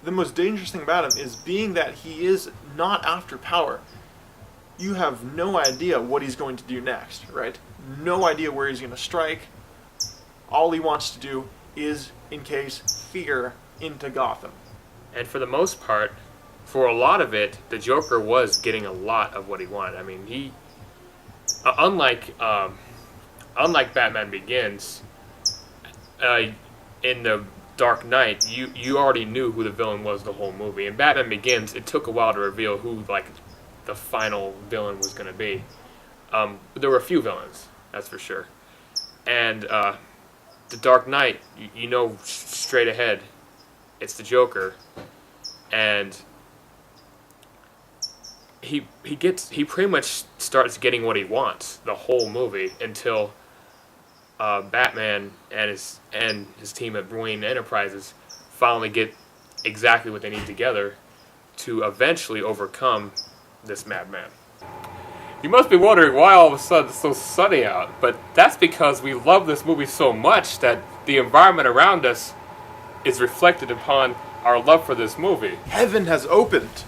The most dangerous thing about him is being that he is not after power. You have no idea what he's going to do next, right? No idea where he's going to strike. All he wants to do is encase fear into Gotham. And for the most part, for a lot of it, the Joker was getting a lot of what he wanted. I mean, he, unlike Batman Begins, in the Dark Knight, you already knew who the villain was the whole movie. In Batman Begins, it took a while to reveal who the final villain was going to be. There were a few villains, that's for sure. And the Dark Knight, you know straight ahead, it's the Joker, and he pretty much starts getting what he wants the whole movie until Batman and his team at Wayne Enterprises finally get exactly what they need together to eventually overcome this madman. You must be wondering why all of a sudden it's so sunny out, but that's because we love this movie so much that the environment around us is reflected upon our love for this movie. Heaven has opened.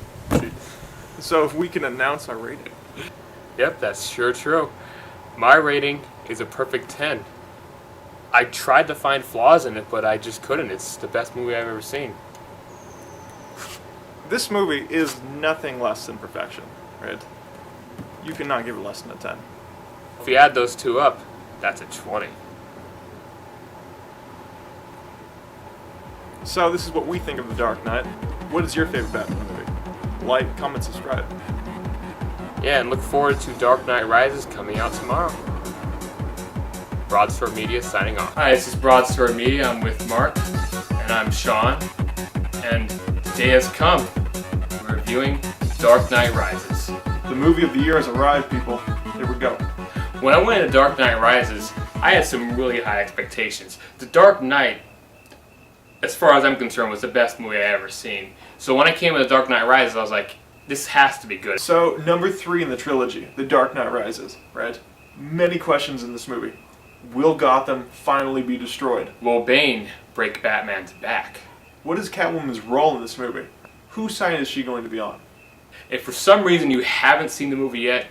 So if we can announce our rating. Yep, that's sure true. My rating is a perfect 10. I tried to find flaws in it, but I just couldn't. It's the best movie I've ever seen. This movie is nothing less than perfection, right? You cannot give it less than a 10. If you add those two up, that's a 20. So this is what we think of The Dark Knight. What is your favorite Batman movie? Like, comment, subscribe. Yeah, and look forward to Dark Knight Rises coming out tomorrow. BroadswordMedia signing off. Hi, this is BroadswordMedia. I'm with Mark, and I'm Sean. And the day has come. We're reviewing Dark Knight Rises. The movie of the year has arrived, people. Here we go. When I went into Dark Knight Rises, I had some really high expectations. The Dark Knight, as far as I'm concerned, was the best movie I ever seen. So when I came into Dark Knight Rises, I was like, this has to be good. So, number 3 in the trilogy, The Dark Knight Rises, right? Many questions in this movie. Will Gotham finally be destroyed? Will Bane break Batman's back? What is Catwoman's role in this movie? Whose side is she going to be on? If for some reason you haven't seen the movie yet,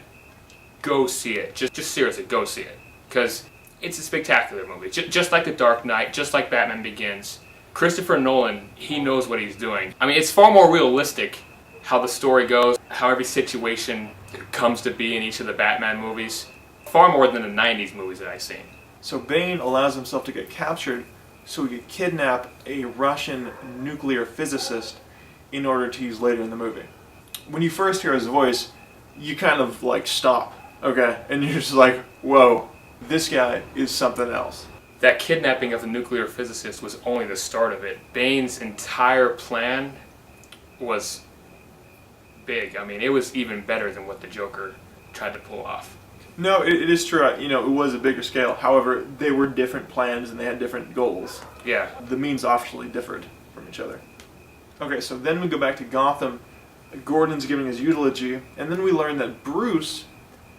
go see it. Just seriously, go see it. Because it's a spectacular movie. Just like The Dark Knight, just like Batman Begins. Christopher Nolan, he knows what he's doing. I mean, it's far more realistic how the story goes, how every situation comes to be in each of the Batman movies. Far more than the 90s movies that I've seen. So Bane allows himself to get captured so he could kidnap a Russian nuclear physicist in order to use later in the movie. When you first hear his voice, you kind of like stop, okay? And you're just like, whoa, this guy is something else. That kidnapping of the nuclear physicist was only the start of it. Bane's entire plan was big. I mean, it was even better than what the Joker tried to pull off. No, it is true. It was a bigger scale. However, they were different plans and they had different goals. Yeah. The means obviously differed from each other. Okay, so then we go back to Gotham. Gordon's giving his eulogy, and then we learn that Bruce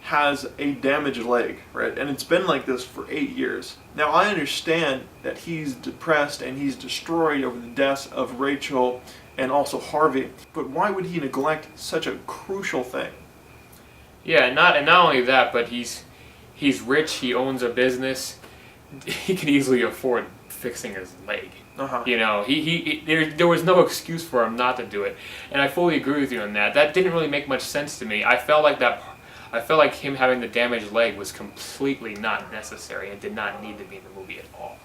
has a damaged leg, right? And it's been like this for 8 years. Now, I understand that he's depressed and he's destroyed over the deaths of Rachel and also Harvey, but why would he neglect such a crucial thing? Yeah, and not only that, but he's rich. He owns a business. He could easily afford fixing his leg. Uh-huh. There was no excuse for him not to do it, and I fully agree with you on that. That didn't really make much sense to me. I felt like him having the damaged leg was completely not necessary and did not need to be in the movie at all.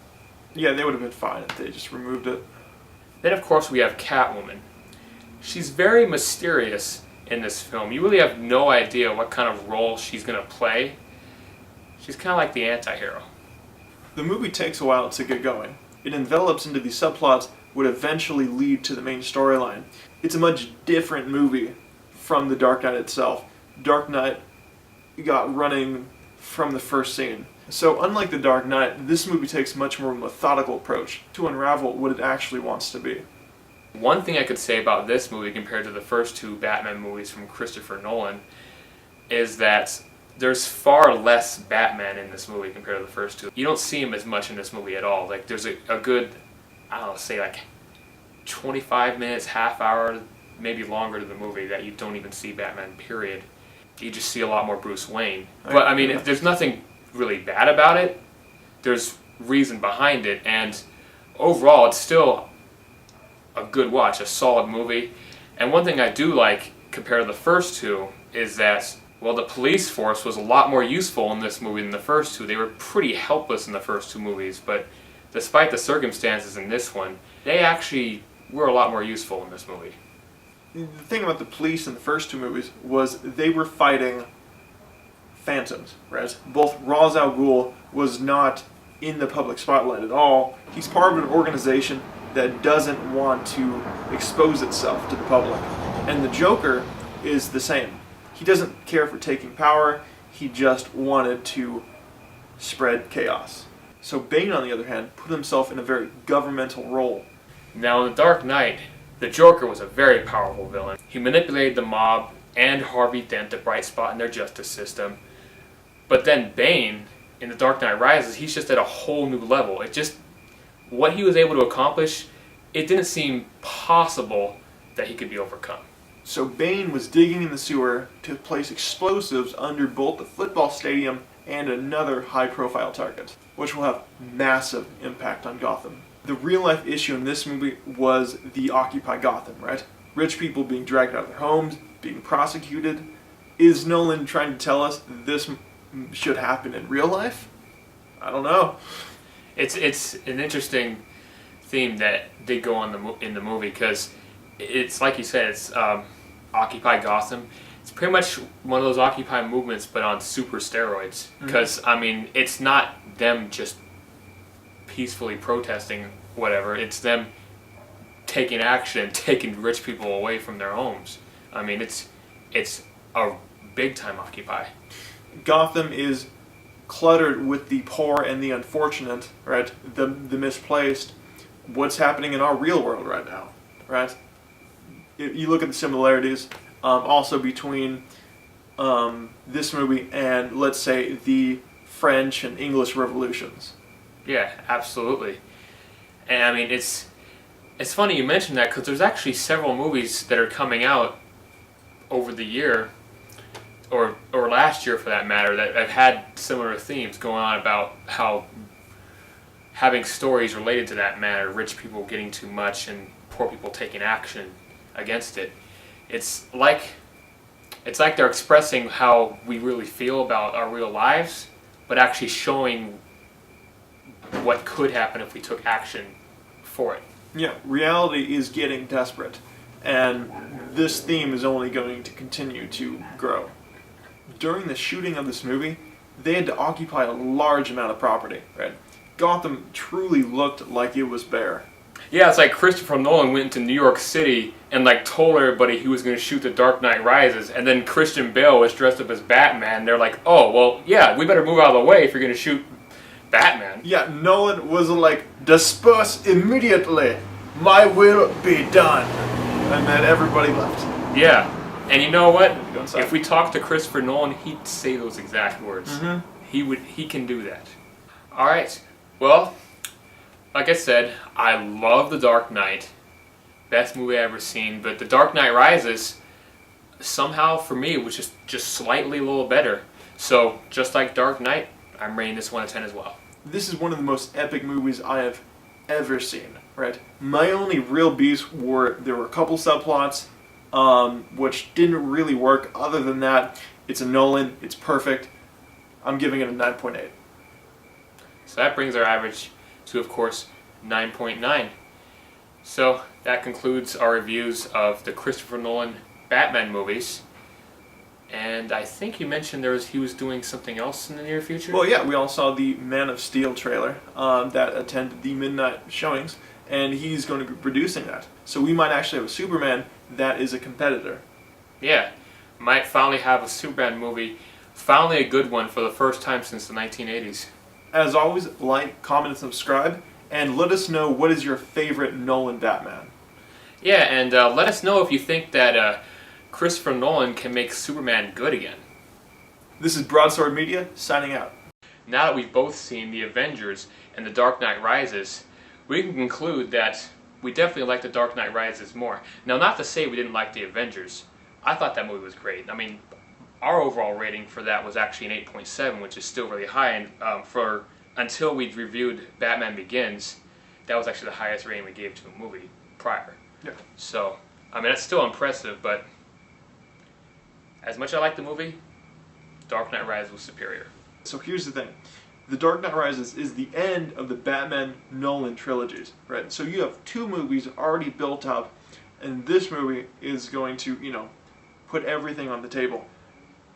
Yeah, they would have been fine if they just removed it. Then, of course, we have Catwoman. She's very mysterious in this film. You really have no idea what kind of role she's going to play. She's kind of like the anti-hero. The movie takes a while to get going. It envelops into these subplots would eventually lead to the main storyline. It's a much different movie from The Dark Knight itself. Dark Knight got running from the first scene. So unlike The Dark Knight, this movie takes much more methodical approach to unravel what it actually wants to be. One thing I could say about this movie compared to the first two Batman movies from Christopher Nolan is that there's far less Batman in this movie compared to the first two. You don't see him as much in this movie at all. Like, there's a good, I don't know, say like 25 minutes, half hour, maybe longer to the movie that you don't even see Batman, period. You just see a lot more Bruce Wayne. But, I mean, if there's nothing really bad about it. There's reason behind it, and overall, it's still a good watch, a solid movie. And one thing I do like, compared to the first two, is that, well, the police force was a lot more useful in this movie than the first two. They were pretty helpless in the first two movies, but despite the circumstances in this one, they actually were a lot more useful in this movie. The thing about the police in the first two movies was they were fighting phantoms, right? Both Ra's al Ghul was not in the public spotlight at all. He's part of an organization that doesn't want to expose itself to the public. And the Joker is the same. He doesn't care for taking power, he just wanted to spread chaos. So Bane, on the other hand, put himself in a very governmental role. Now, in The Dark Knight, the Joker was a very powerful villain. He manipulated the mob and Harvey Dent, the bright spot in their justice system. But then Bane, in The Dark Knight Rises, he's just at a whole new level. What he was able to accomplish, it didn't seem possible that he could be overcome. So Bane was digging in the sewer to place explosives under both the football stadium and another high-profile target, which will have massive impact on Gotham. The real-life issue in this movie was the Occupy Gotham, right? Rich people being dragged out of their homes, being prosecuted. Is Nolan trying to tell us this should happen in real life? I don't know. It's an interesting theme that they go on in the movie, because it's like you said, it's Occupy Gotham. It's pretty much one of those Occupy movements, but on super steroids. Because I mean, it's not them just peacefully protesting whatever. It's them taking action, taking rich people away from their homes. I mean, it's a big time Occupy. Gotham is cluttered with the poor and the unfortunate, right? The misplaced. What's happening in our real world right now, right? You look at the similarities also between this movie and, let's say, the French and English revolutions. Yeah, absolutely. And I mean, it's funny you mentioned that, because there's actually several movies that are coming out over the year, or last year for that matter, that have had similar themes going on about how having stories related to that matter, rich people getting too much and poor people taking action against it. It's like they're expressing how we really feel about our real lives, but actually showing what could happen if we took action for it. Yeah, reality is getting desperate, and this theme is only going to continue to grow. During the shooting of this movie, they had to occupy a large amount of property, right? Gotham truly looked like it was bare. Yeah, it's like Christopher Nolan went into New York City and like told everybody he was going to shoot The Dark Knight Rises, and then Christian Bale was dressed up as Batman. They're like, oh, well, yeah, we better move out of the way if you're going to shoot Batman. Yeah, Nolan was like, disperse immediately. My will be done. And then everybody left. Yeah, and you know what? Go inside. If we talked to Christopher Nolan, he'd say those exact words. Mm-hmm. He can do that. All right. Well, like I said, I love The Dark Knight. Best movie I've ever seen. But The Dark Knight Rises, somehow for me, was just slightly a little better. So, just like Dark Knight, I'm rating this 1 out of 10 as well. This is one of the most epic movies I have ever seen, right? My only real beefs were, there were a couple subplots, which didn't really work. Other than that, it's a Nolan, it's perfect. I'm giving it a 9.8. So that brings our average to, of course, 9.9. So that concludes our reviews of the Christopher Nolan Batman movies. And I think you mentioned he was doing something else in the near future? Well, yeah, we all saw the Man of Steel trailer that attended the midnight showings, and he's going to be producing that. So we might actually have a Superman that is a competitor. Yeah, might finally have a Superman movie, finally a good one for the first time since the 1980s. As always, like, comment, and subscribe, and let us know what is your favorite Nolan Batman. Yeah, and let us know if you think that Christopher Nolan can make Superman good again. This is BroadswordMedia, signing out. Now that we've both seen The Avengers and The Dark Knight Rises, we can conclude that we definitely like The Dark Knight Rises more. Now, not to say we didn't like The Avengers. I thought that movie was great. I mean, our overall rating for that was actually an 8.7, which is still really high. And until we reviewed Batman Begins, that was actually the highest rating we gave to a movie prior. Yeah. So, I mean, that's still impressive, but as much as I like the movie, Dark Knight Rises was superior. So here's the thing. The Dark Knight Rises is the end of the Batman Nolan trilogies, right? So you have two movies already built up, and this movie is going to, put everything on the table.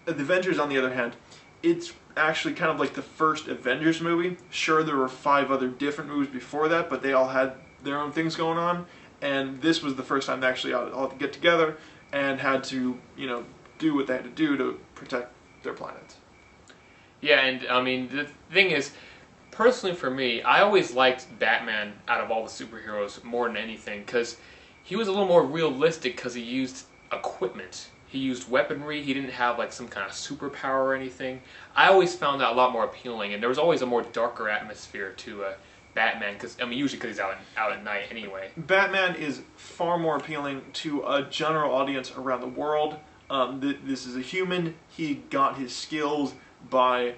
The Avengers, on the other hand, it's actually kind of like the first Avengers movie. Sure, there were 5 other different movies before that, but they all had their own things going on, and this was the first time they actually all get together and had to, do what they had to do to protect their planet. Yeah, and I mean, the thing is, personally for me, I always liked Batman out of all the superheroes more than anything, because he was a little more realistic because he used equipment. He used weaponry. He didn't have like some kind of superpower or anything. I always found that a lot more appealing, and there was always a more darker atmosphere to Batman, because usually because he's out at night anyway. Batman is far more appealing to a general audience around the world. This is a human. He got his skills by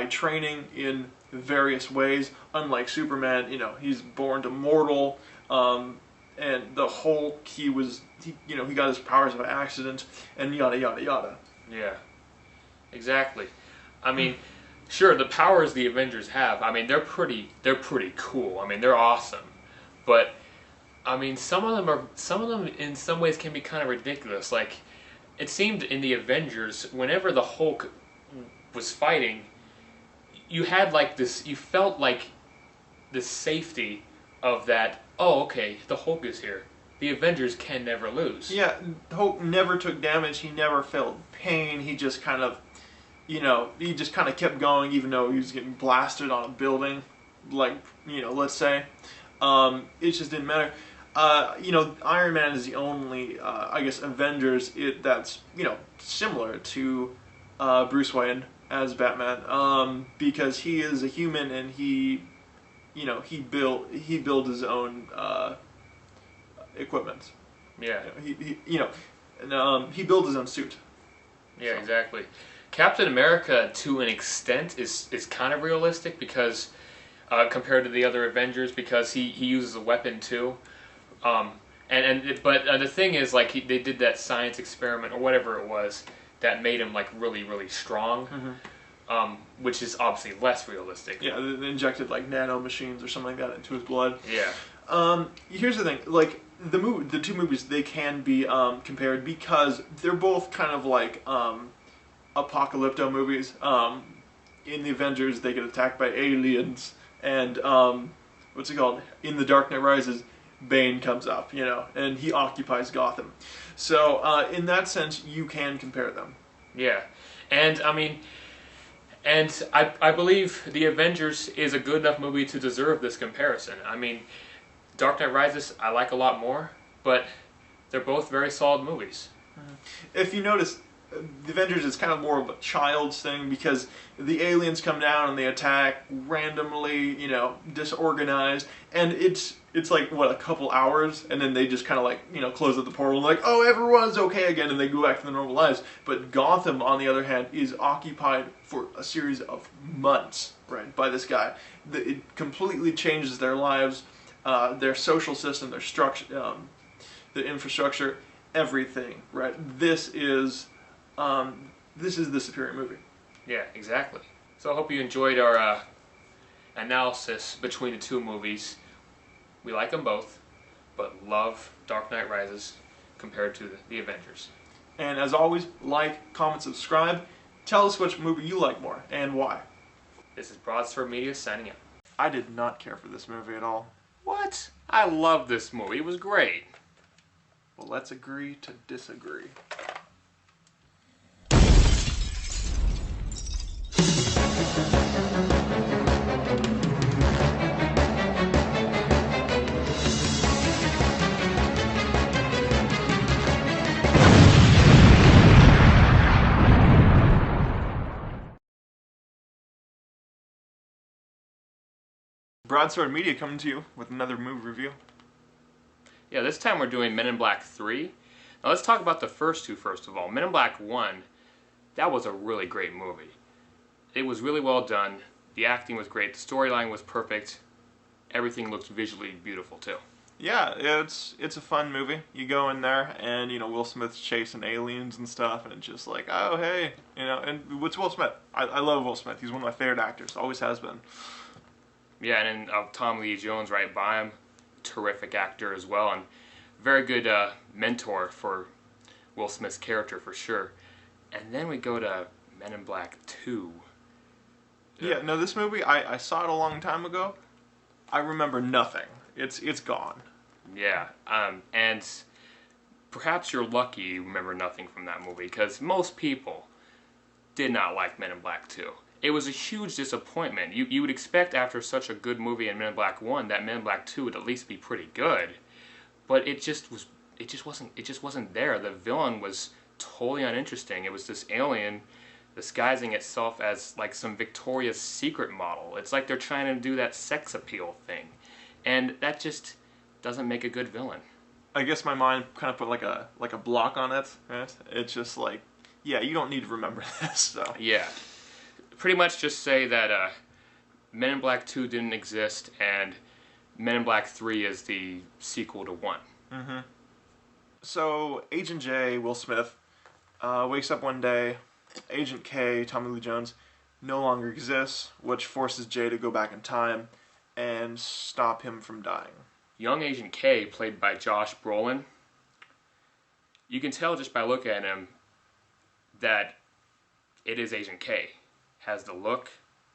training in various ways. Unlike Superman, he's born to mortal, and the Hulk, he got his powers by accident, and yada yada yada. Yeah, exactly. I mean, sure, the powers the Avengers have, I mean, they're pretty cool. I mean, they're awesome, but I mean, some of them in some ways can be kind of ridiculous. Like, it seemed in the Avengers, whenever the Hulk was fighting, you had like this, you felt like the safety of that. Oh, okay, the Hulk is here. The Avengers can never lose. Yeah, Hulk never took damage. He never felt pain. He just kind of, kept going, even though he was getting blasted on a building, let's say. It just didn't matter. Iron Man is the only, Avengers that's, similar to Bruce Wayne as Batman, because he is a human and he built his own equipment. Yeah. He built his own suit. Yeah, so. Exactly. Captain America, to an extent, is kind of realistic because compared to the other Avengers, because he uses a weapon too. But the thing is, like, they did that science experiment or whatever it was that made him like really, really strong, which is obviously less realistic. Yeah, they injected like nano machines or something like that into his blood. Yeah. Here's the thing, like the two movies, they can be compared because they're both kind of like apocalypto movies. In the Avengers, they get attacked by aliens, and what's it called? In The Dark Knight Rises, Bane comes up, you know, and he occupies Gotham. So in that sense, you can compare them. Yeah, and I mean, and I believe The Avengers is a good enough movie to deserve this comparison. I mean, Dark Knight Rises I like a lot more, but they're both very solid movies. If you notice, The Avengers is kind of more of a child's thing because the aliens come down and they attack randomly, you know, disorganized, and it's like, what, a couple hours, and then they just kind of like, you know, close up the portal and like, oh, everyone's okay again, and they go back to their normal lives. But Gotham, on the other hand, is occupied for a series of months, right, by this guy. It completely changes their lives, their social system, their structure, the infrastructure, everything, right? This is the superior movie. Yeah, exactly. So I hope you enjoyed our analysis between the two movies. We like them both, but love Dark Knight Rises compared to The Avengers. And as always, like, comment, subscribe. Tell us which movie you like more and why. This is BroadswordMedia signing out. I did not care for this movie at all. What? I love this movie. It was great. Well, let's agree to disagree. Broadsword Media coming to you with another movie review. Yeah, this time we're doing Men in Black 3. Now let's talk about the first two first of all. Men in Black 1, that was a really great movie. It was really well done. The acting was great. The storyline was perfect. Everything looked visually beautiful too. Yeah, it's a fun movie. You go in there and, you know, Will Smith's chasing aliens and stuff, and it's just like, oh, hey, you know, and what's Will Smith? I love Will Smith. He's one of my favorite actors. Always has been. Yeah, and then Tom Lee Jones right by him. Terrific actor as well, and very good mentor for Will Smith's character for sure. And then we go to Men in Black 2. Yeah, no, this movie, I saw it a long time ago. I remember nothing. It's gone. Yeah, and perhaps you're lucky you remember nothing from that movie, because most people did not like Men in Black 2. It was a huge disappointment. You would expect after such a good movie in Men in Black 1 that Men in Black 2 would at least be pretty good. But it just wasn't there. The villain was totally uninteresting. It was this alien disguising itself as like some Victoria's Secret model. It's like they're trying to do that sex appeal thing. And that just doesn't make a good villain. I guess my mind kind of put like a block on it, right? It's just like, yeah, you don't need to remember this, so. Yeah. Pretty much just say that Men in Black 2 didn't exist and Men in Black 3 is the sequel to 1. Mm-hmm. So, Agent J, Will Smith, wakes up one day. Agent K, Tommy Lee Jones, no longer exists, which forces J to go back in time and stop him from dying. Young Agent K, played by Josh Brolin, you can tell just by looking at him that it is Agent K. Has the look,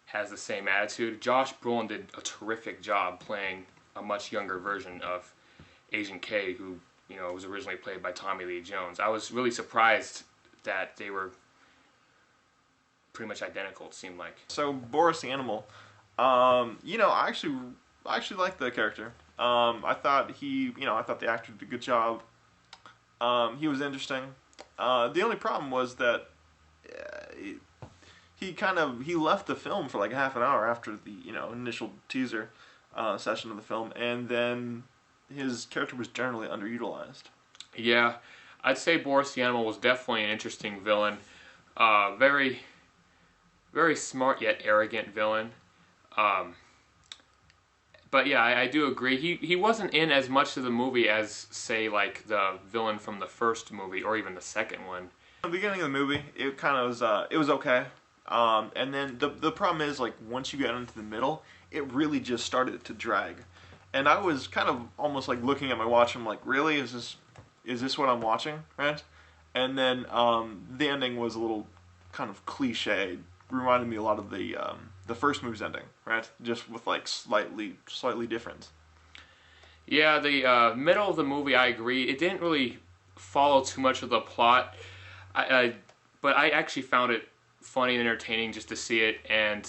has the same attitude. Josh Brolin did a terrific job playing a much younger version of Agent K, who, you know, was originally played by Tommy Lee Jones. I was really surprised that they were pretty much identical, it seemed like. So Boris the Animal, you know, I actually liked the character. I thought the actor did a good job. He was interesting. The only problem was that he left the film for like half an hour after the, you know, initial teaser session of the film, and then his character was generally underutilized. Yeah, I'd say Boris the Animal was definitely an interesting villain. Very, very smart yet arrogant villain. But yeah, I do agree. He wasn't in as much of the movie as, say, like the villain from the first movie or even the second one. At the beginning of the movie, it kind of was, it was okay. And then the problem is, like, once you get into the middle, it really just started to drag. And I was kind of almost like looking at my watch, I'm like, really? Is this what I'm watching, right? And then the ending was a little kind of cliche. Reminded me a lot of the the first movie's ending, right? Just with like slightly different. Yeah, the middle of the movie, I agree. It didn't really follow too much of the plot, but I actually found it funny and entertaining just to see it, and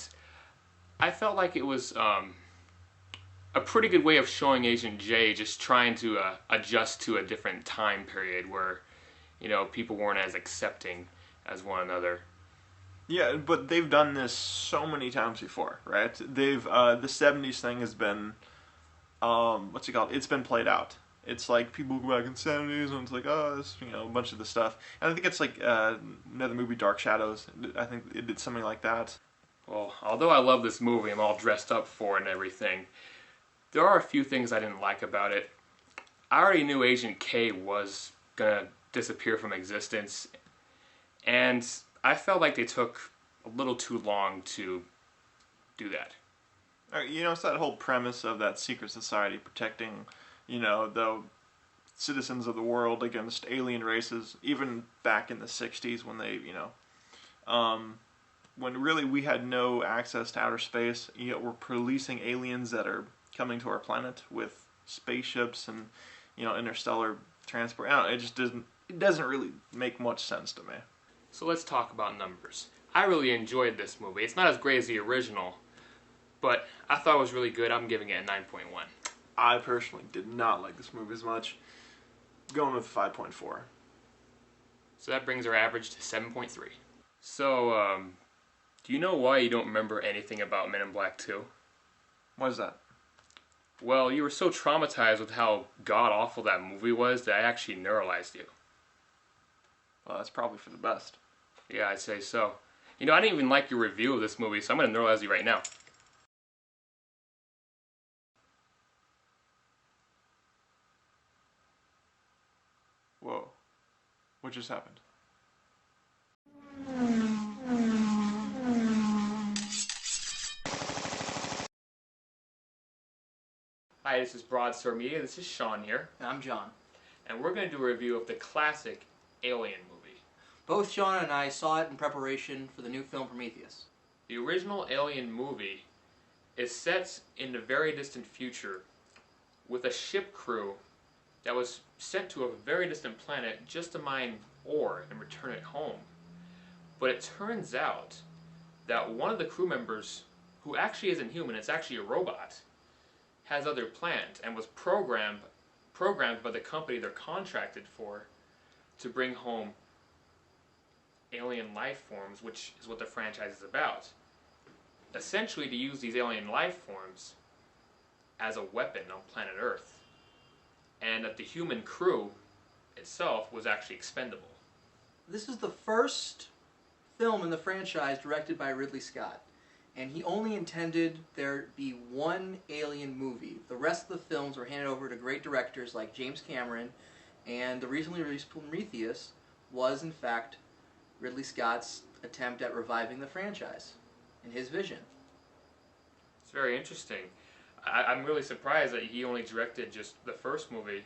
I felt like it was a pretty good way of showing Agent J just trying to adjust to a different time period where, people weren't as accepting as one another. Yeah, but they've done this so many times before, right? They've the '70s thing has been, what's it called? It's been played out. It's like people go back in the '70s and it's like, oh, this, a bunch of the stuff. And I think it's like another movie, Dark Shadows. I think it did something like that. Well, although I love this movie, I'm all dressed up for it and everything, there are a few things I didn't like about it. I already knew Agent K was gonna disappear from existence, and I felt like they took a little too long to do that. It's that whole premise of that secret society protecting, the citizens of the world against alien races, even back in the '60s when they, when really we had no access to outer space, yet we're policing aliens that are coming to our planet with spaceships and, interstellar transport. I don't know, it doesn't really make much sense to me. So let's talk about numbers. I really enjoyed this movie. It's not as great as the original, but I thought it was really good. I'm giving it a 9.1. I personally did not like this movie as much. Going with 5.4. So that brings our average to 7.3. So, do you know why you don't remember anything about Men in Black 2? What is that? Well, you were so traumatized with how god-awful that movie was that I actually neuralized you. Well, that's probably for the best. Yeah, I'd say so. I didn't even like your review of this movie, so I'm going to neuralize you right now. Whoa. What just happened? Hi, this is BroadswordMedia. This is Sean here. And I'm John. And we're going to do a review of the classic Alien movie. Both John and I saw it in preparation for the new film Prometheus. The original Alien movie is set in the very distant future with a ship crew that was sent to a very distant planet just to mine ore and return it home. But it turns out that one of the crew members, who actually isn't human, it's actually a robot, has other plans and was programmed by the company they're contracted for to bring home alien life forms, which is what the franchise is about. Essentially to use these alien life forms as a weapon on planet Earth. And that the human crew itself was actually expendable. This is the first film in the franchise directed by Ridley Scott. And he only intended there be one Alien movie. The rest of the films were handed over to great directors like James Cameron, and the recently released Prometheus was, in fact, Ridley Scott's attempt at reviving the franchise in his vision. It's very interesting. I'm really surprised that he only directed just the first movie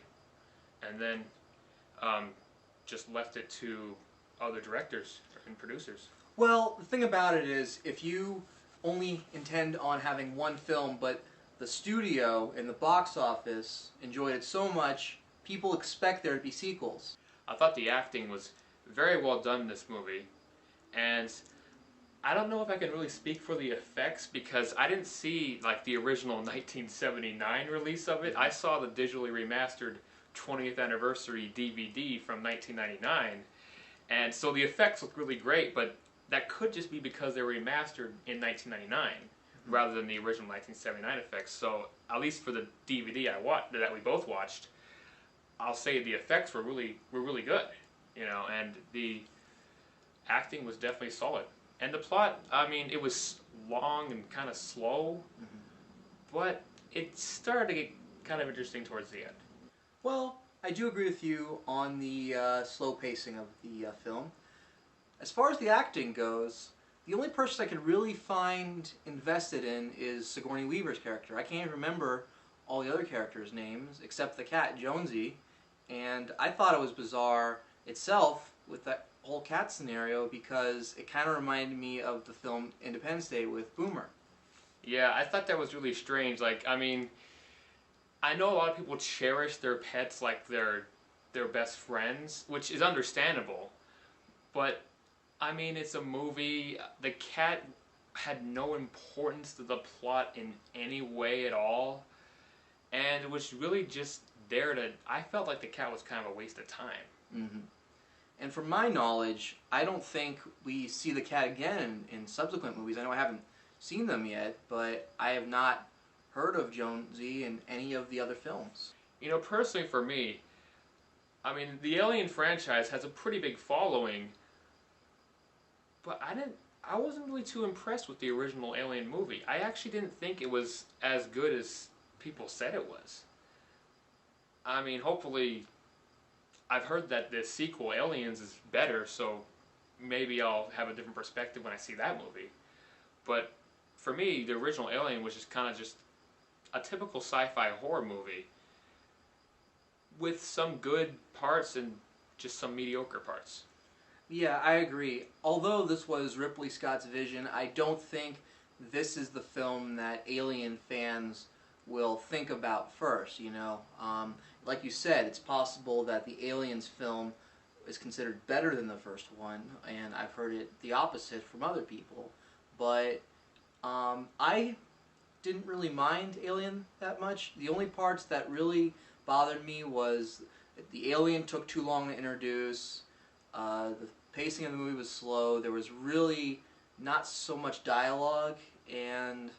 and then just left it to other directors and producers. Well, the thing about it is, if you only intend on having one film, but the studio and the box office enjoyed it so much, people expect there to be sequels. I thought the acting was very well done in this movie, and I don't know if I can really speak for the effects because I didn't see like the original 1979 release of it. I saw the digitally remastered 20th anniversary DVD from 1999, and so the effects look really great, but that could just be because they were remastered in 1999 rather than the original 1979 effects. So at least for the DVD that we both watched, I'll say the effects were really good, and the acting was definitely solid. And the plot, it was long and kind of slow, but it started to get kind of interesting towards the end. Well, I do agree with you on the slow pacing of the film. As far as the acting goes, the only person I could really find invested in is Sigourney Weaver's character. I can't even remember all the other characters' names except the cat, Jonesy, and I thought it was bizarre itself with that whole cat scenario because it kind of reminded me of the film Independence Day with Boomer. Yeah, I thought that was really strange. Like, I mean, I know a lot of people cherish their pets like their best friends, which is understandable. But I mean, it's a movie. The cat had no importance to the plot in any way at all, and it was really just there to. I felt like the cat was kind of a waste of time. Mm-hmm. And from my knowledge, I don't think we see the cat again in subsequent movies. I know I haven't seen them yet, but I have not heard of Jonesy in any of the other films. You know, personally for me, I mean, the Alien franchise has a pretty big following, but I wasn't really too impressed with the original Alien movie. I actually didn't think it was as good as people said it was. I mean, hopefully, I've heard that the sequel, Aliens, is better, so maybe I'll have a different perspective when I see that movie. But for me, the original Alien was just kind of just a typical sci-fi horror movie with some good parts and just some mediocre parts. Yeah, I agree. Although this was Ripley Scott's vision, I don't think this is the film that Alien fans will think about first, you know. Like you said, it's possible that the Aliens film is considered better than the first one, and I've heard it the opposite from other people. But I didn't really mind Alien that much. The only parts that really bothered me was the alien took too long to introduce, the pacing of the movie was slow, there was really not so much dialogue, and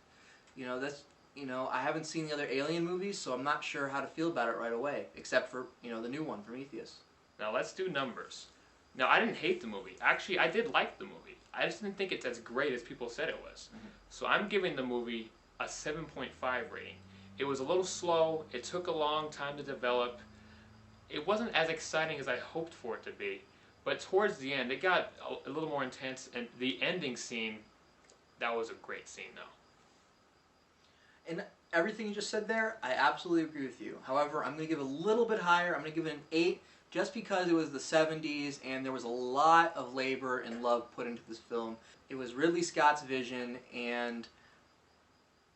I haven't seen the other Alien movies, so I'm not sure how to feel about it right away, except for the new one, Prometheus. Now let's do numbers. Now I didn't hate the movie. Actually, I did like the movie. I just didn't think it's as great as people said it was. Mm-hmm. So I'm giving the movie a 7.5 rating. It was a little slow. It took a long time to develop. It wasn't as exciting as I hoped for it to be. But towards the end, it got a little more intense. And the ending scene, that was a great scene, though. And everything you just said there, I absolutely agree with you. However, I'm going to give it a little bit higher. I'm going to give it an 8 just because it was the 70s and there was a lot of labor and love put into this film. It was Ridley Scott's vision and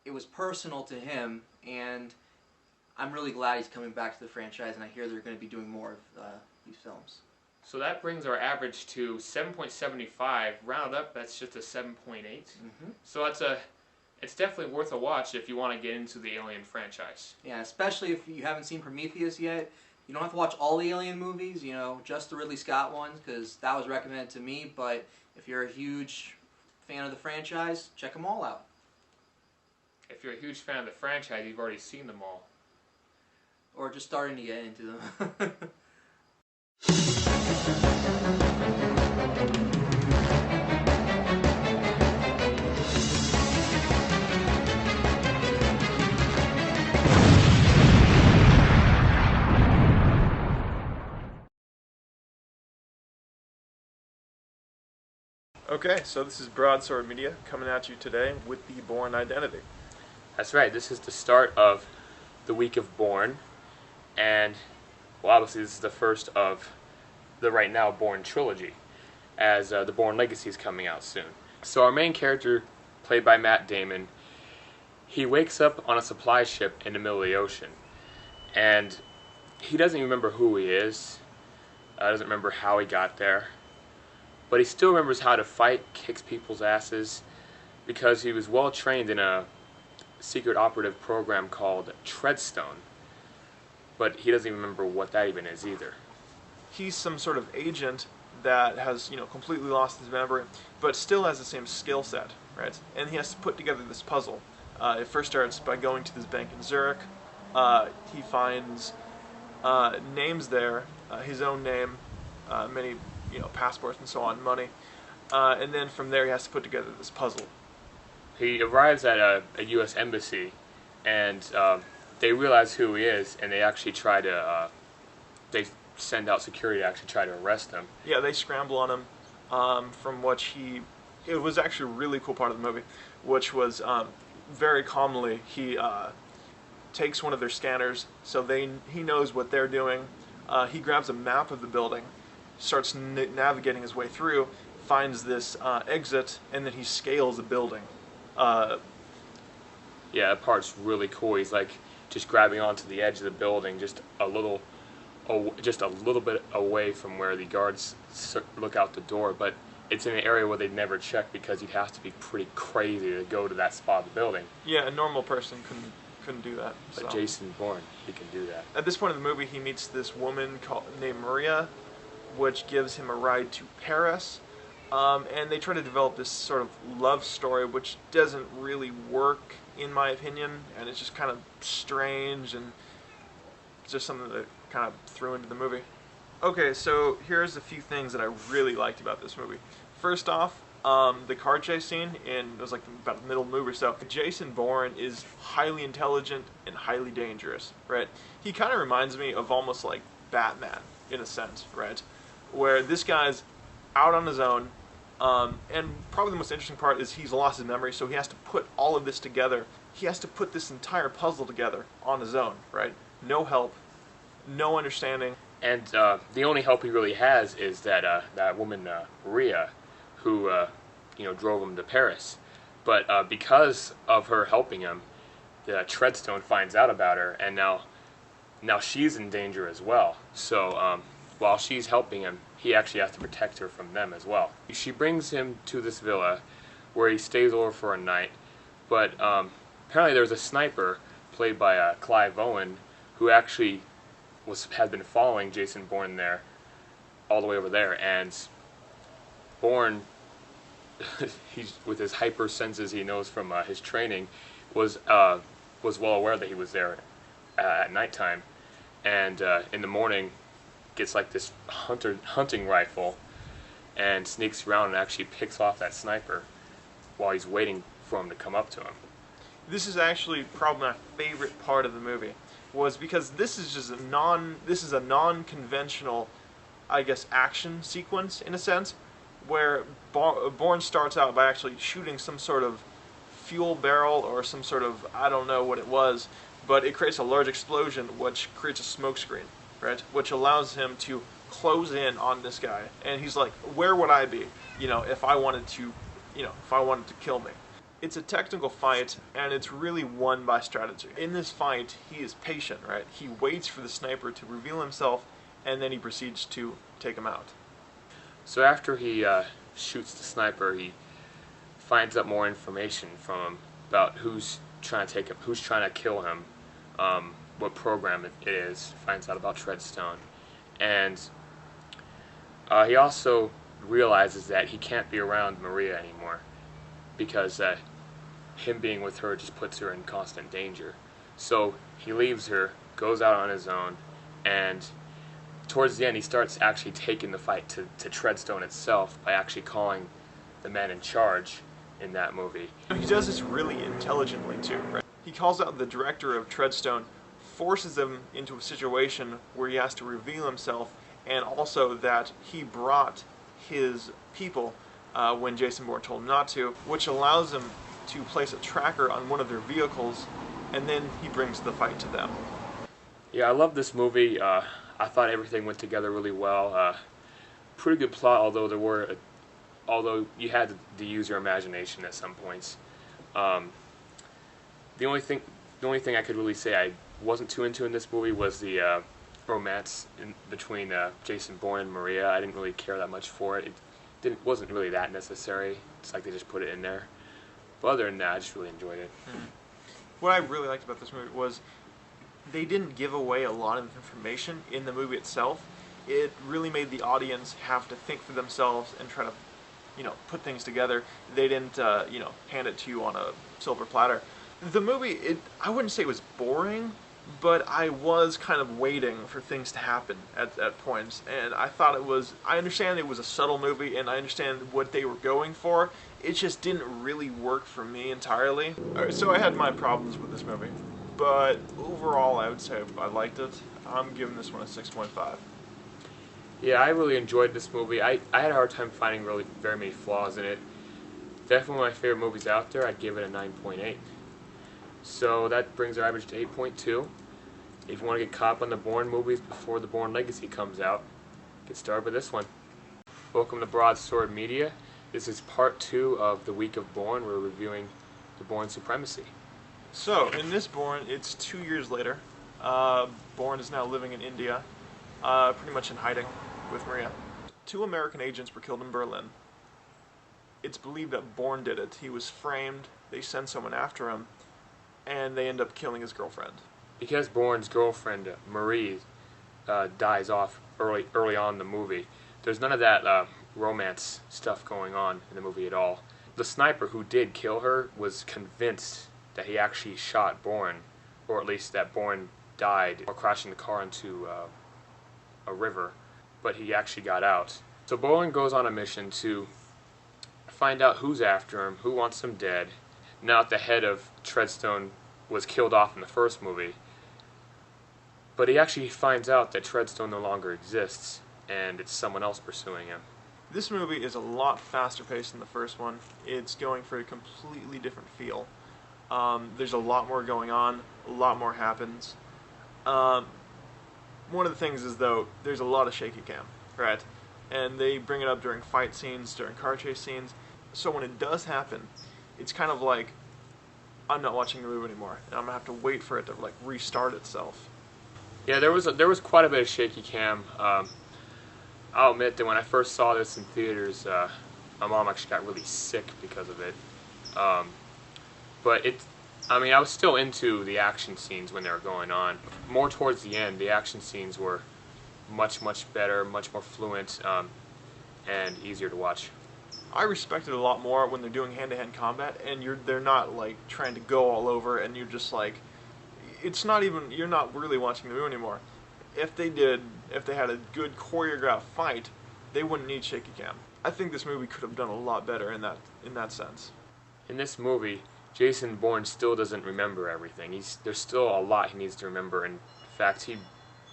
it was personal to him, and I'm really glad he's coming back to the franchise, and I hear they're going to be doing more of these films. So that brings our average to 7.75. Rounded up, that's just a 7.8. Mm-hmm. So it's definitely worth a watch if you want to get into the Alien franchise. Yeah, especially if you haven't seen Prometheus yet. You don't have to watch all the Alien movies, just the Ridley Scott ones, because that was recommended to me, but if you're a huge fan of the franchise, check them all out. If you're a huge fan of the franchise, you've already seen them all. Or just starting to get into them. Okay, so this is BroadswordMedia coming at you today with the Bourne Identity. That's right. This is the start of the week of Bourne, and well, obviously this is the first of the right now Bourne trilogy, as the Bourne Legacy is coming out soon. So our main character, played by Matt Damon, he wakes up on a supply ship in the middle of the ocean, and he doesn't even remember who he is, doesn't remember how he got there, but he still remembers how to fight, kicks people's asses, because he was well trained in a secret operative program called Treadstone, but he doesn't even remember what that even is either. He's some sort of agent that has, completely lost his memory, but still has the same skill set, right? And he has to put together this puzzle. It first starts by going to this bank in Zurich. He finds names there, his own name, many passports and so on, money, and then from there he has to put together this puzzle. He arrives at a U.S. embassy, and they realize who he is, and they actually try to, they send out security to actually try to arrest him. Yeah, they scramble on him, from which it was actually a really cool part of the movie, which was very calmly he takes one of their scanners, so he knows what they're doing. He grabs a map of the building, starts navigating his way through, finds this exit, and then he scales the building. Yeah, that part's really cool. He's like just grabbing onto the edge of the building, just a little bit away from where the guards look out the door, but it's in an area where they'd never check because you'd have to be pretty crazy to go to that spot of the building. Yeah, a normal person couldn't do that. But So. Jason Bourne, he can do that. At this point in the movie, he meets this woman named Maria, which gives him a ride to Paris. And they try to develop this sort of love story, which doesn't really work, in my opinion. And it's just kind of strange, and it's just something that kind of threw into the movie. Okay, so here's a few things that I really liked about this movie. First off, the car chase scene, and it was like about the middle of the movie or so. Jason Bourne is highly intelligent and highly dangerous, right? He kind of reminds me of almost like Batman, in a sense, right? Where this guy's out on his own, and probably the most interesting part is he's lost his memory, so he has to put all of this together. He has to put this entire puzzle together on his own, right? No help, no understanding. And the only help he really has is that woman Maria, who drove him to Paris. But because of her helping him, the Treadstone finds out about her, and now she's in danger as well. So while she's helping him, he actually has to protect her from them as well. She brings him to this villa where he stays over for a night, but apparently there's a sniper played by Clive Owen who actually had been following Jason Bourne there, all the way over there, and Bourne, he's with his hyper senses he knows from his training, was well aware that he was there at nighttime, and in the morning gets like this hunting rifle and sneaks around and actually picks off that sniper while he's waiting for him to come up to him. This is actually probably my favorite part of the movie, was because this is just a non-conventional, I guess, action sequence in a sense, where Bourne starts out by actually shooting some sort of fuel barrel or some sort of, I don't know what it was, but it creates a large explosion which creates a smoke screen, right? Which allows him to close in on this guy, and he's like, where would I be, if I wanted to kill me? It's a technical fight, and it's really won by strategy. In this fight, he is patient, right? He waits for the sniper to reveal himself, and then he proceeds to take him out. So after he shoots the sniper, he finds out more information from him about who's trying to kill him, what program it is. Finds out about Treadstone, and he also realizes that he can't be around Maria anymore because him being with her just puts her in constant danger. So he leaves her, goes out on his own, and towards the end he starts actually taking the fight to Treadstone itself by actually calling the man in charge in that movie. He does this really intelligently too, right? He calls out the director of Treadstone, forces him into a situation where he has to reveal himself, and also that he brought his people when Jason Bourne told him not to, which allows him to place a tracker on one of their vehicles, and then he brings the fight to them. Yeah, I love this movie. I thought everything went together really well. Pretty good plot, although you had to use your imagination at some points. The only thing I could really say I wasn't too into in this movie was the romance between Jason Bourne and Maria. I didn't really care that much for it. It wasn't really that necessary. It's like they just put it in there. But other than that, I just really enjoyed it. What I really liked about this movie was they didn't give away a lot of information in the movie itself. It really made the audience have to think for themselves and try to, put things together. They didn't, hand it to you on a silver platter. The movie, I wouldn't say it was boring, but I was kind of waiting for things to happen at points, and I understand it was a subtle movie, and I understand what they were going for. It just didn't really work for me entirely. Alright, so I had my problems with this movie, but overall I would say I liked it. I'm giving this one a 6.5. Yeah, I really enjoyed this movie. I had a hard time finding very many flaws in it. Definitely one of my favorite movies out there. I'd give it a 9.8. So that brings our average to 8.2. If you want to get caught up on the Bourne movies before the Bourne Legacy comes out, get started with this one. Welcome to BroadswordMedia. This is part 2 of the week of Bourne. We're reviewing the Bourne Supremacy. So, in this Bourne, it's 2 years later. Bourne is now living in India, pretty much in hiding with Maria. 2 American agents were killed in Berlin. It's believed that Bourne did it. He was framed, they send someone after him, and they end up killing his girlfriend. Because Bourne's girlfriend, Marie, dies off early on in the movie, there's none of that romance stuff going on in the movie at all. The sniper who did kill her was convinced that he actually shot Bourne, or at least that Bourne died while crashing the car into a river, but he actually got out. So Bourne goes on a mission to find out who's after him, who wants him dead. Now that the head of Treadstone was killed off in the first movie, but he actually finds out that Treadstone no longer exists, and it's someone else pursuing him. This movie is a lot faster paced than the first one. It's going for a completely different feel. There's a lot more going on, a lot more happens. One of the things is, though, there's a lot of shaky cam, right? And they bring it up during fight scenes, during car chase scenes. So when it does happen, it's kind of like, I'm not watching the movie anymore, and I'm gonna have to wait for it to like restart itself. Yeah, there was quite a bit of shaky cam. I'll admit that when I first saw this in theaters, my mom actually got really sick because of it. But I was still into the action scenes when they were going on. More towards the end, the action scenes were much better, much more fluent, and easier to watch. I respect it a lot more when they're doing hand-to-hand combat, and they're not like trying to go all over, and you're just like, you're not really watching the movie anymore. If they had a good choreographed fight, they wouldn't need shaky cam. I think this movie could have done a lot better in that sense. In this movie, Jason Bourne still doesn't remember everything. There's still a lot he needs to remember. In fact, he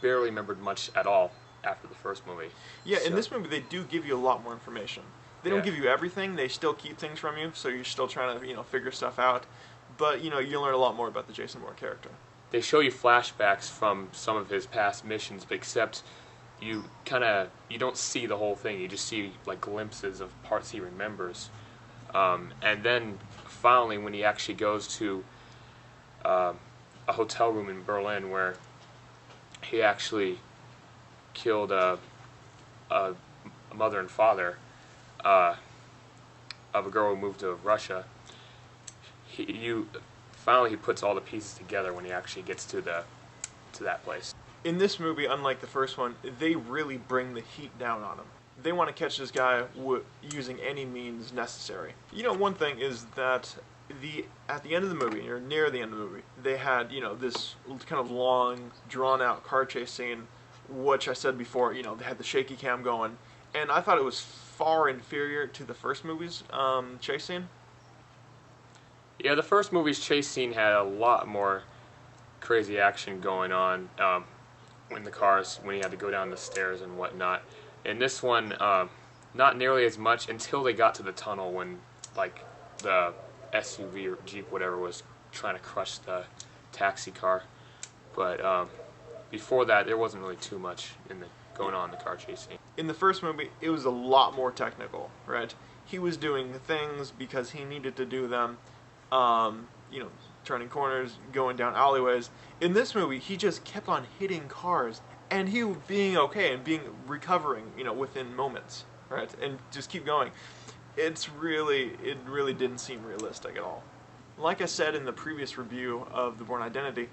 barely remembered much at all after the first movie. Yeah, in this movie, they do give you a lot more information. They don't give you everything. They still keep things from you, so you're still trying to figure stuff out. But you learn a lot more about the Jason Bourne character. They show you flashbacks from some of his past missions, but except you don't see the whole thing. You just see like glimpses of parts he remembers. And then finally, when he actually goes to a hotel room in Berlin where he actually killed a mother and father of a girl who moved to Russia, Finally, he puts all the pieces together when he actually gets to that place. In this movie, unlike the first one, they really bring the heat down on him. They want to catch this guy using any means necessary. One thing is that at the end of the movie, or near the end of the movie, they had this kind of long, drawn-out car chase scene, which I said before, they had the shaky cam going, and I thought it was far inferior to the first movie's chase scene. Yeah, the first movie's chase scene had a lot more crazy action going on when he had to go down the stairs and whatnot. In this one, not nearly as much until they got to the tunnel when, like, the SUV or Jeep, whatever, was trying to crush the taxi car. But before that, there wasn't really too much going on in the car chase scene. In the first movie, it was a lot more technical, right? He was doing things because he needed to do them. Turning corners, going down alleyways. In this movie, he just kept on hitting cars, and he being okay and recovering, within moments, right? And just keep going. It really didn't seem realistic at all. Like I said in the previous review of The Bourne Identity,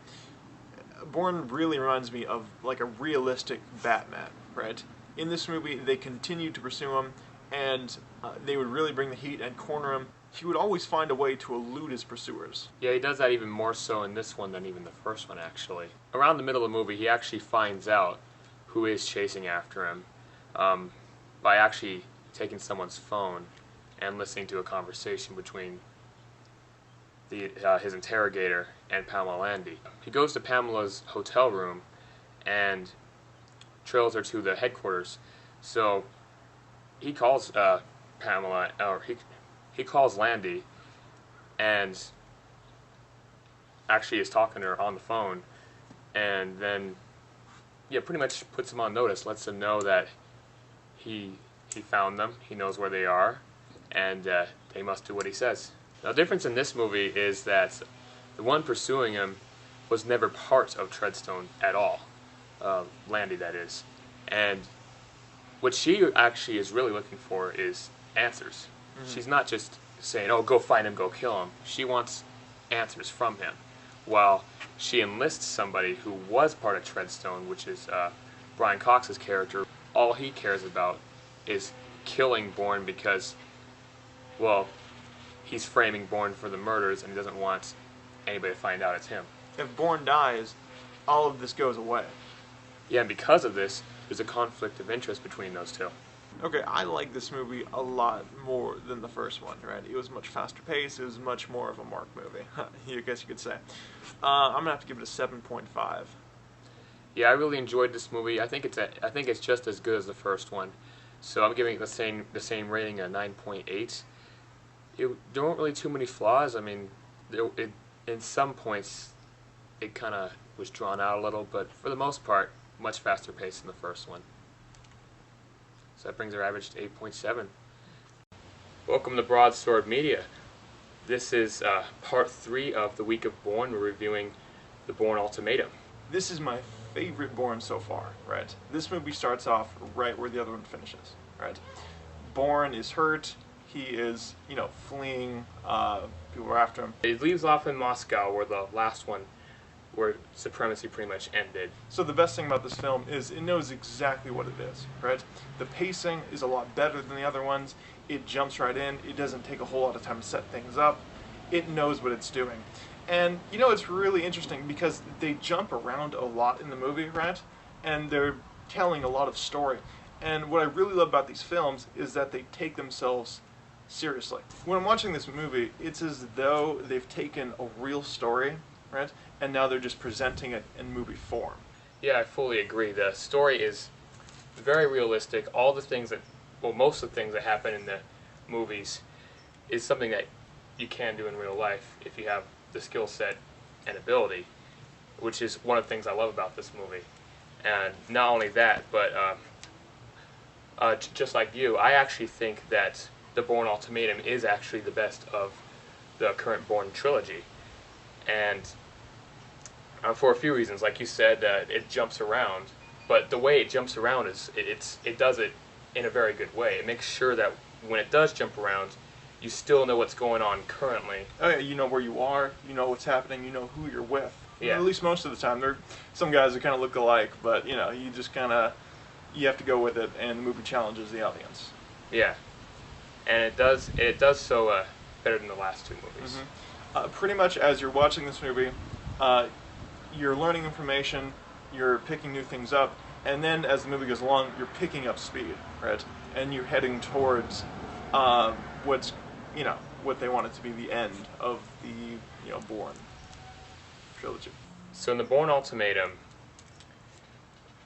Bourne really reminds me of like a realistic Batman, right? In this movie, they continued to pursue him, and they would really bring the heat and corner him. He would always find a way to elude his pursuers. Yeah, he does that even more so in this one than even the first one, actually. Around the middle of the movie, he actually finds out who is chasing after him by actually taking someone's phone and listening to a conversation between his interrogator and Pamela Landy. He goes to Pamela's hotel room and trails her to the headquarters. So he calls Pamela, or he calls Landy, and actually is talking to her on the phone, and then pretty much puts him on notice, lets him know that he found them, he knows where they are, and they must do what he says. Now, the difference in this movie is that the one pursuing him was never part of Treadstone at all. Landy, that is. And what she actually is really looking for is answers. She's not just saying, oh, go find him, go kill him. She wants answers from him. While she enlists somebody who was part of Treadstone, which is Brian Cox's character. All he cares about is killing Bourne because, well, he's framing Bourne for the murders and he doesn't want anybody to find out it's him. If Bourne dies, all of this goes away. Yeah, and because of this, there's a conflict of interest between those two. Okay, I like this movie a lot more than the first one, right? It was much faster paced, it was much more of a Mark movie, I guess you could say. I'm going to have to give it a 7.5. Yeah, I really enjoyed this movie. I think it's just as good as the first one. So I'm giving it the same rating, a 9.8. There weren't really too many flaws. I mean, in some points, it kind of was drawn out a little, but for the most part, much faster paced than the first one. So that brings our average to 8.7. Welcome to BroadswordMedia. This is part 3 of the week of Bourne. We're reviewing the Bourne Ultimatum. This is my favorite Bourne so far, right? This movie starts off right where the other one finishes, right? Bourne is hurt. He is, fleeing. People are after him. It leaves off in Moscow, where the last one, where supremacy pretty much ended. So the best thing about this film is it knows exactly what it is, right? The pacing is a lot better than the other ones. It jumps right in. It doesn't take a whole lot of time to set things up. It knows what it's doing. And, it's really interesting because they jump around a lot in the movie, right? And they're telling a lot of story. And what I really love about these films is that they take themselves seriously. When I'm watching this movie, it's as though they've taken a real story, right? And now they're just presenting it in movie form. Yeah, I fully agree. The story is very realistic. All the things most of the things that happen in the movies is something that you can do in real life if you have the skill set and ability, which is one of the things I love about this movie. And not only that, but just like you, I actually think that the Bourne Ultimatum is actually the best of the current Bourne trilogy. And for a few reasons, like you said, it jumps around, but the way it jumps around is it does it in a very good way. It makes sure that when it does jump around, you still know what's going on currently. Oh yeah, you know where you are, you know what's happening, you know who you're with. Yeah. At least most of the time. There are some guys that kind of look alike, but you just you have to go with it, and the movie challenges the audience. Yeah, and it does so better than the last two movies. Mm-hmm. Pretty much as you're watching this movie, you're learning information, you're picking new things up, and then as the movie goes along, you're picking up speed, right? And you're heading towards what they want it to be the end of the Bourne trilogy. So in the Bourne Ultimatum,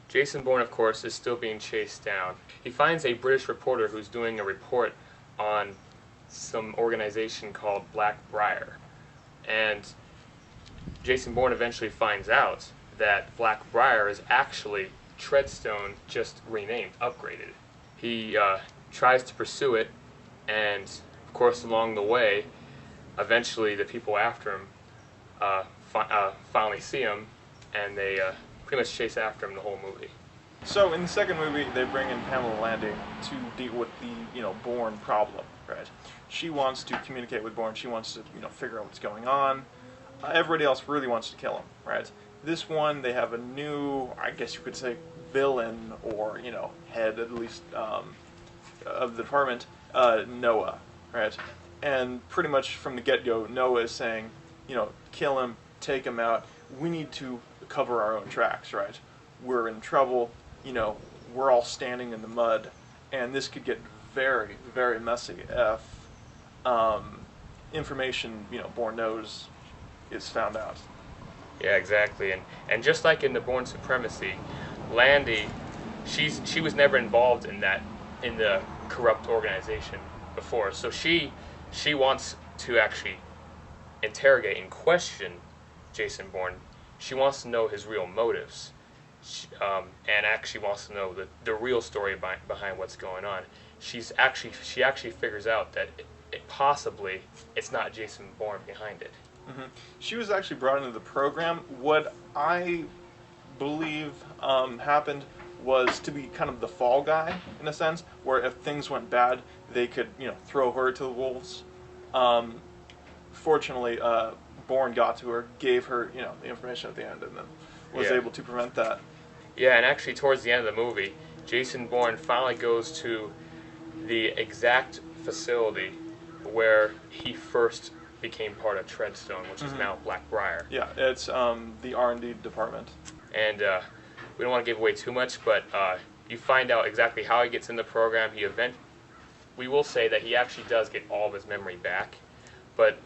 Jason Bourne, of course, is still being chased down. He finds a British reporter who's doing a report on some organization called Blackbriar. And Jason Bourne eventually finds out that Blackbriar is actually Treadstone, just renamed, upgraded. He tries to pursue it, and of course along the way, eventually the people after him finally see him, and they pretty much chase after him the whole movie. So in the second movie, they bring in Pamela Landy to deal with the Bourne problem, right? She wants to communicate with Bourne. She wants to figure out what's going on. Everybody else really wants to kill him, right? This one, they have a new, I guess you could say, villain or head at least of the department, Noah, right? And pretty much from the get-go, Noah is saying, kill him, take him out. We need to cover our own tracks, right? We're in trouble. We're all standing in the mud, and this could get very, very messy if information Bourne knows is found out. Yeah, exactly. And just like in the Bourne Supremacy, Landy, she was never involved in the corrupt organization before. So she wants to actually interrogate and question Jason Bourne. She wants to know his real motives, and actually wants to know the real story behind what's going on. She actually figures out that possibly it's not Jason Bourne behind it. She was actually brought into the program. What I believe happened was to be kind of the fall guy, in a sense, where if things went bad, they could, throw her to the wolves. Fortunately, Bourne got to her, gave her, the information at the end, and then was able to prevent that. Yeah, and actually towards the end of the movie, Jason Bourne finally goes to the exact facility where he first became part of Treadstone, which is now Blackbriar. Yeah, it's the R&D department. And we don't want to give away too much, but you find out exactly how he gets in the program. We will say that he actually does get all of his memory back, but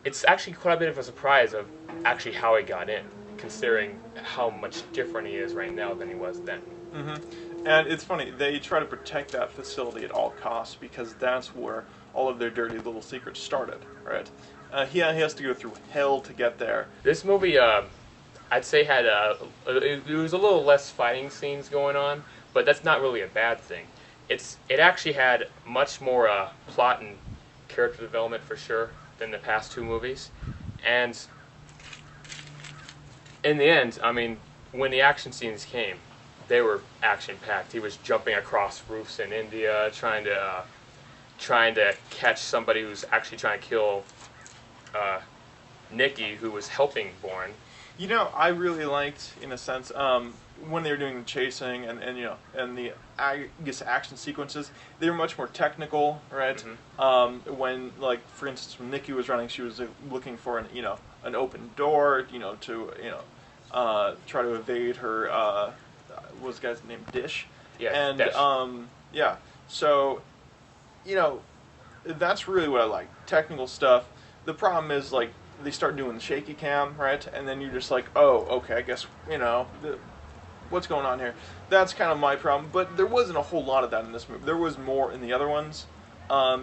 it's actually quite a bit of a surprise of actually how he got in, considering how much different he is right now than he was then. And it's funny, they try to protect that facility at all costs because that's where all of their dirty little secrets started, right? He has to go through hell to get there. This movie, I'd say had it was a little less fighting scenes going on, but that's not really a bad thing. It actually had much more plot and character development for sure than the past two movies, and in the end, I mean, when the action scenes came, they were action-packed. He was jumping across roofs in India, trying to catch somebody who's actually trying to kill Nikki, who was helping Bourne. I really liked, in a sense, when they were doing the chasing and the action sequences, they were much more technical, right? When, like, for instance, when Nikki was running, she was looking for an open door, to try to evade her. What was the guy's name? Dish. Yeah. And Dish. So, that's really what I like. Technical stuff. The problem is, like, they start doing the shaky cam, right? And then you're just like, oh, okay, I guess, what's going on here? That's kind of my problem. But there wasn't a whole lot of that in this movie. There was more in the other ones.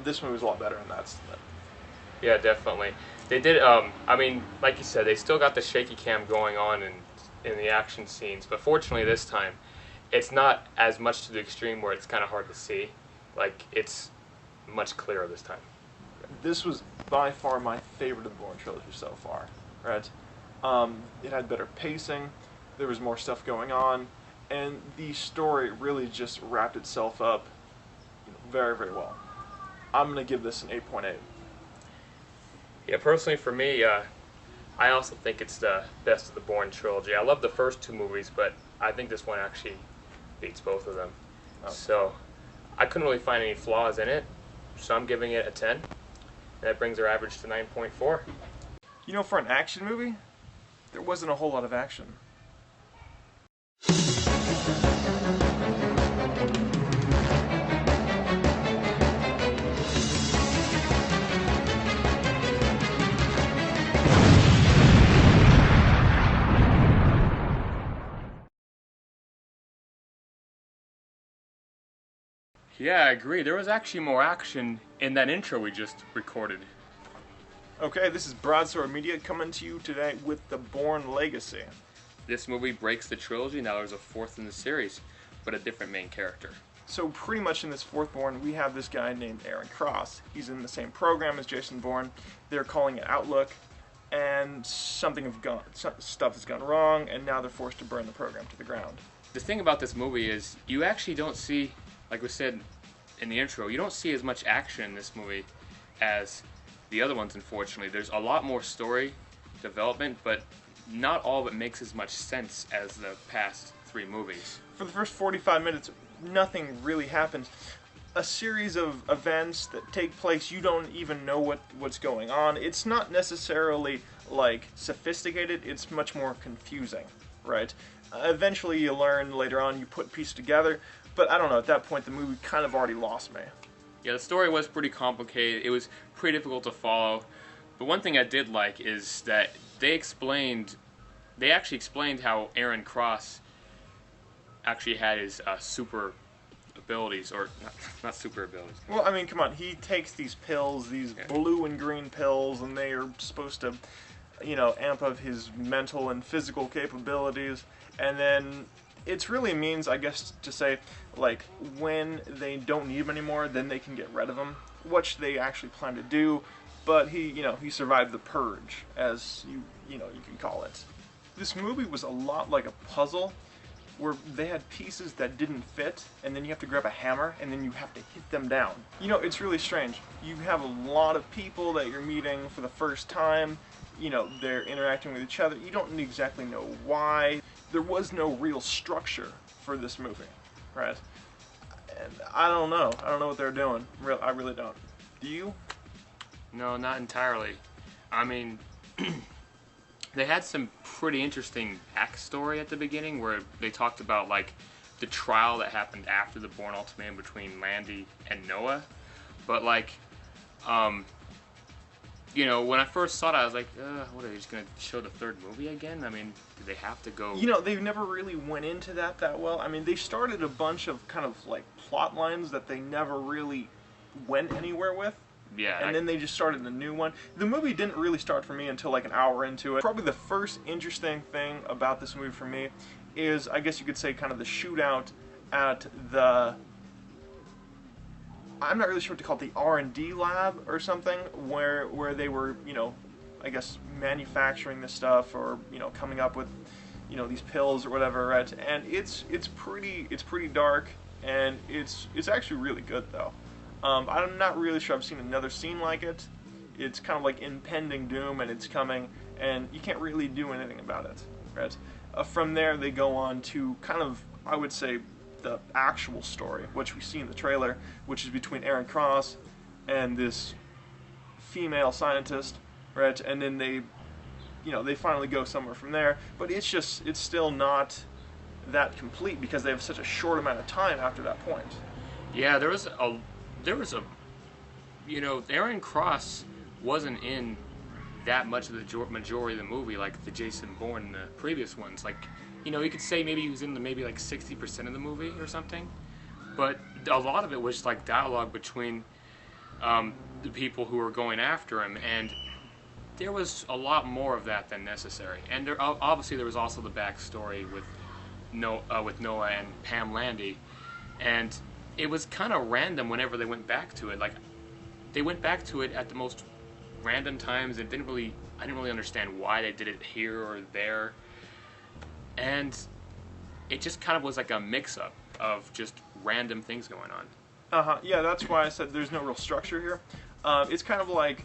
This movie was a lot better, and that's... Yeah, definitely. They did, I mean, like you said, they still got the shaky cam going on in the action scenes, but fortunately this time, it's not as much to the extreme where it's kind of hard to see. Like, it's much clearer this time. This was by far my favorite of the Bourne trilogy so far, right? It had better pacing, there was more stuff going on, and the story really just wrapped itself up very, very well. I'm going to give this an 8.8. Yeah, personally for me, I also think it's the best of the Bourne trilogy. I love the first two movies, but I think this one actually beats both of them. Oh. So I couldn't really find any flaws in it, so I'm giving it a 10. That brings our average to 9.4. For an action movie, there wasn't a whole lot of action. Yeah, I agree. There was actually more action in that intro we just recorded. Okay, this is BroadswordMedia coming to you today with the Bourne Legacy. This movie breaks the trilogy. Now there's a fourth in the series, but a different main character. So pretty much in this fourth Bourne, we have this guy named Aaron Cross. He's in the same program as Jason Bourne. They're calling it Outlook, and stuff has gone wrong, and now they're forced to burn the program to the ground. The thing about this movie is you actually don't see, like we said in the intro, you don't see as much action in this movie as the other ones, unfortunately. There's a lot more story development, but not all of it makes as much sense as the past three movies. For the first 45 minutes, nothing really happens. A series of events that take place, you don't even know what's going on. It's not necessarily, like, sophisticated, it's much more confusing, right? Eventually you learn later on, you put pieces together, but I don't know, at that point the movie kind of already lost me. Yeah, the story was pretty complicated. It was pretty difficult to follow. But one thing I did like is that they actually explained how Aaron Cross actually had his super abilities, or not super abilities. Well, I mean, come on, he takes these pills, these blue and green pills, and they are supposed to, amp up his mental and physical capabilities, and then it's really means, I guess, to say, like, when they don't need him anymore, then they can get rid of him, which they actually plan to do. but he survived the purge, as you can call it. This movie was a lot like a puzzle, where they had pieces that didn't fit, and then you have to grab a hammer, and then you have to hit them down. It's really strange. You have a lot of people that you're meeting for the first time. They're interacting with each other. You don't exactly know why. There was no real structure for this movie, right? And I don't know. I don't know what they're doing. I really don't. Do you? No, not entirely. I mean, they had some pretty interesting backstory at the beginning where they talked about like the trial that happened after the Bourne Ultimatum between Landy and Noah. But like, when I first saw it, I was like, what are they just gonna show the third movie again? I mean, do they have to go? They never really went into that well. I mean, they started a bunch of kind of like plot lines that they never really went anywhere with. Yeah. And then they just started a new one. The movie didn't really start for me until like an hour into it. Probably the first interesting thing about this movie for me is, I guess you could say, kind of the shootout at the, I'm not really sure what to call it, the R&D lab or something, where they were, I guess manufacturing this stuff, or coming up with, these pills or whatever, right? And it's pretty dark, and it's actually really good though. I'm not really sure I've seen another scene like it. It's kind of like impending doom, and it's coming, and you can't really do anything about it, right? From there, they go on to kind of, I would say, the actual story, which we see in the trailer, which is between Aaron Cross and this female scientist, right? And then they finally go somewhere from there, but it's still not that complete because they have such a short amount of time after that point. Yeah, there was a Aaron Cross wasn't in that much of the majority of the movie like the Jason Bourne and the previous ones. Like, you could say maybe he was in maybe like 60% of the movie or something, but a lot of it was like dialogue between the people who were going after him, and there was a lot more of that than necessary. And obviously there was also the backstory with Noah and Pam Landy, and it was kind of random whenever they went back to it. Like, they went back to it at the most random times, and I didn't really understand why they did it here or there. And it just kind of was like a mix-up of just random things going on. Yeah, that's why I said there's no real structure here. It's kind of like,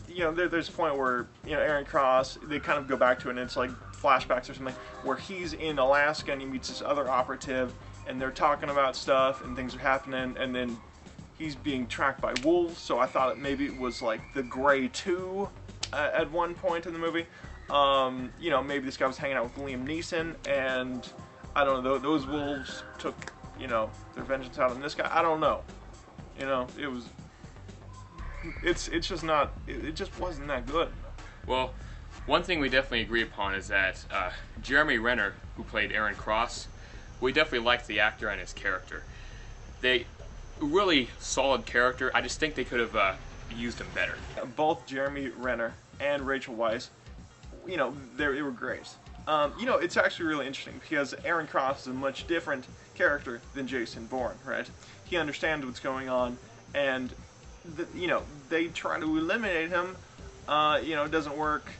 there's a point where, Aaron Cross, they kind of go back to it, and it's like flashbacks or something, where he's in Alaska and he meets this other operative, and they're talking about stuff, and things are happening, and then he's being tracked by wolves, so I thought maybe it was like the Grey 2 at one point in the movie. Maybe this guy was hanging out with Liam Neeson, and I don't know, those wolves took, their vengeance out on this guy. I don't know. It's just not, it just wasn't that good. Well, one thing we definitely agree upon is that Jeremy Renner, who played Aaron Cross, we definitely liked the actor and his character. They really solid character. I just think they could have used him better. Both Jeremy Renner and Rachel Weisz, they were great. It's actually really interesting because Aaron Cross is a much different character than Jason Bourne, right? He understands what's going on, and they try to eliminate him. It doesn't work,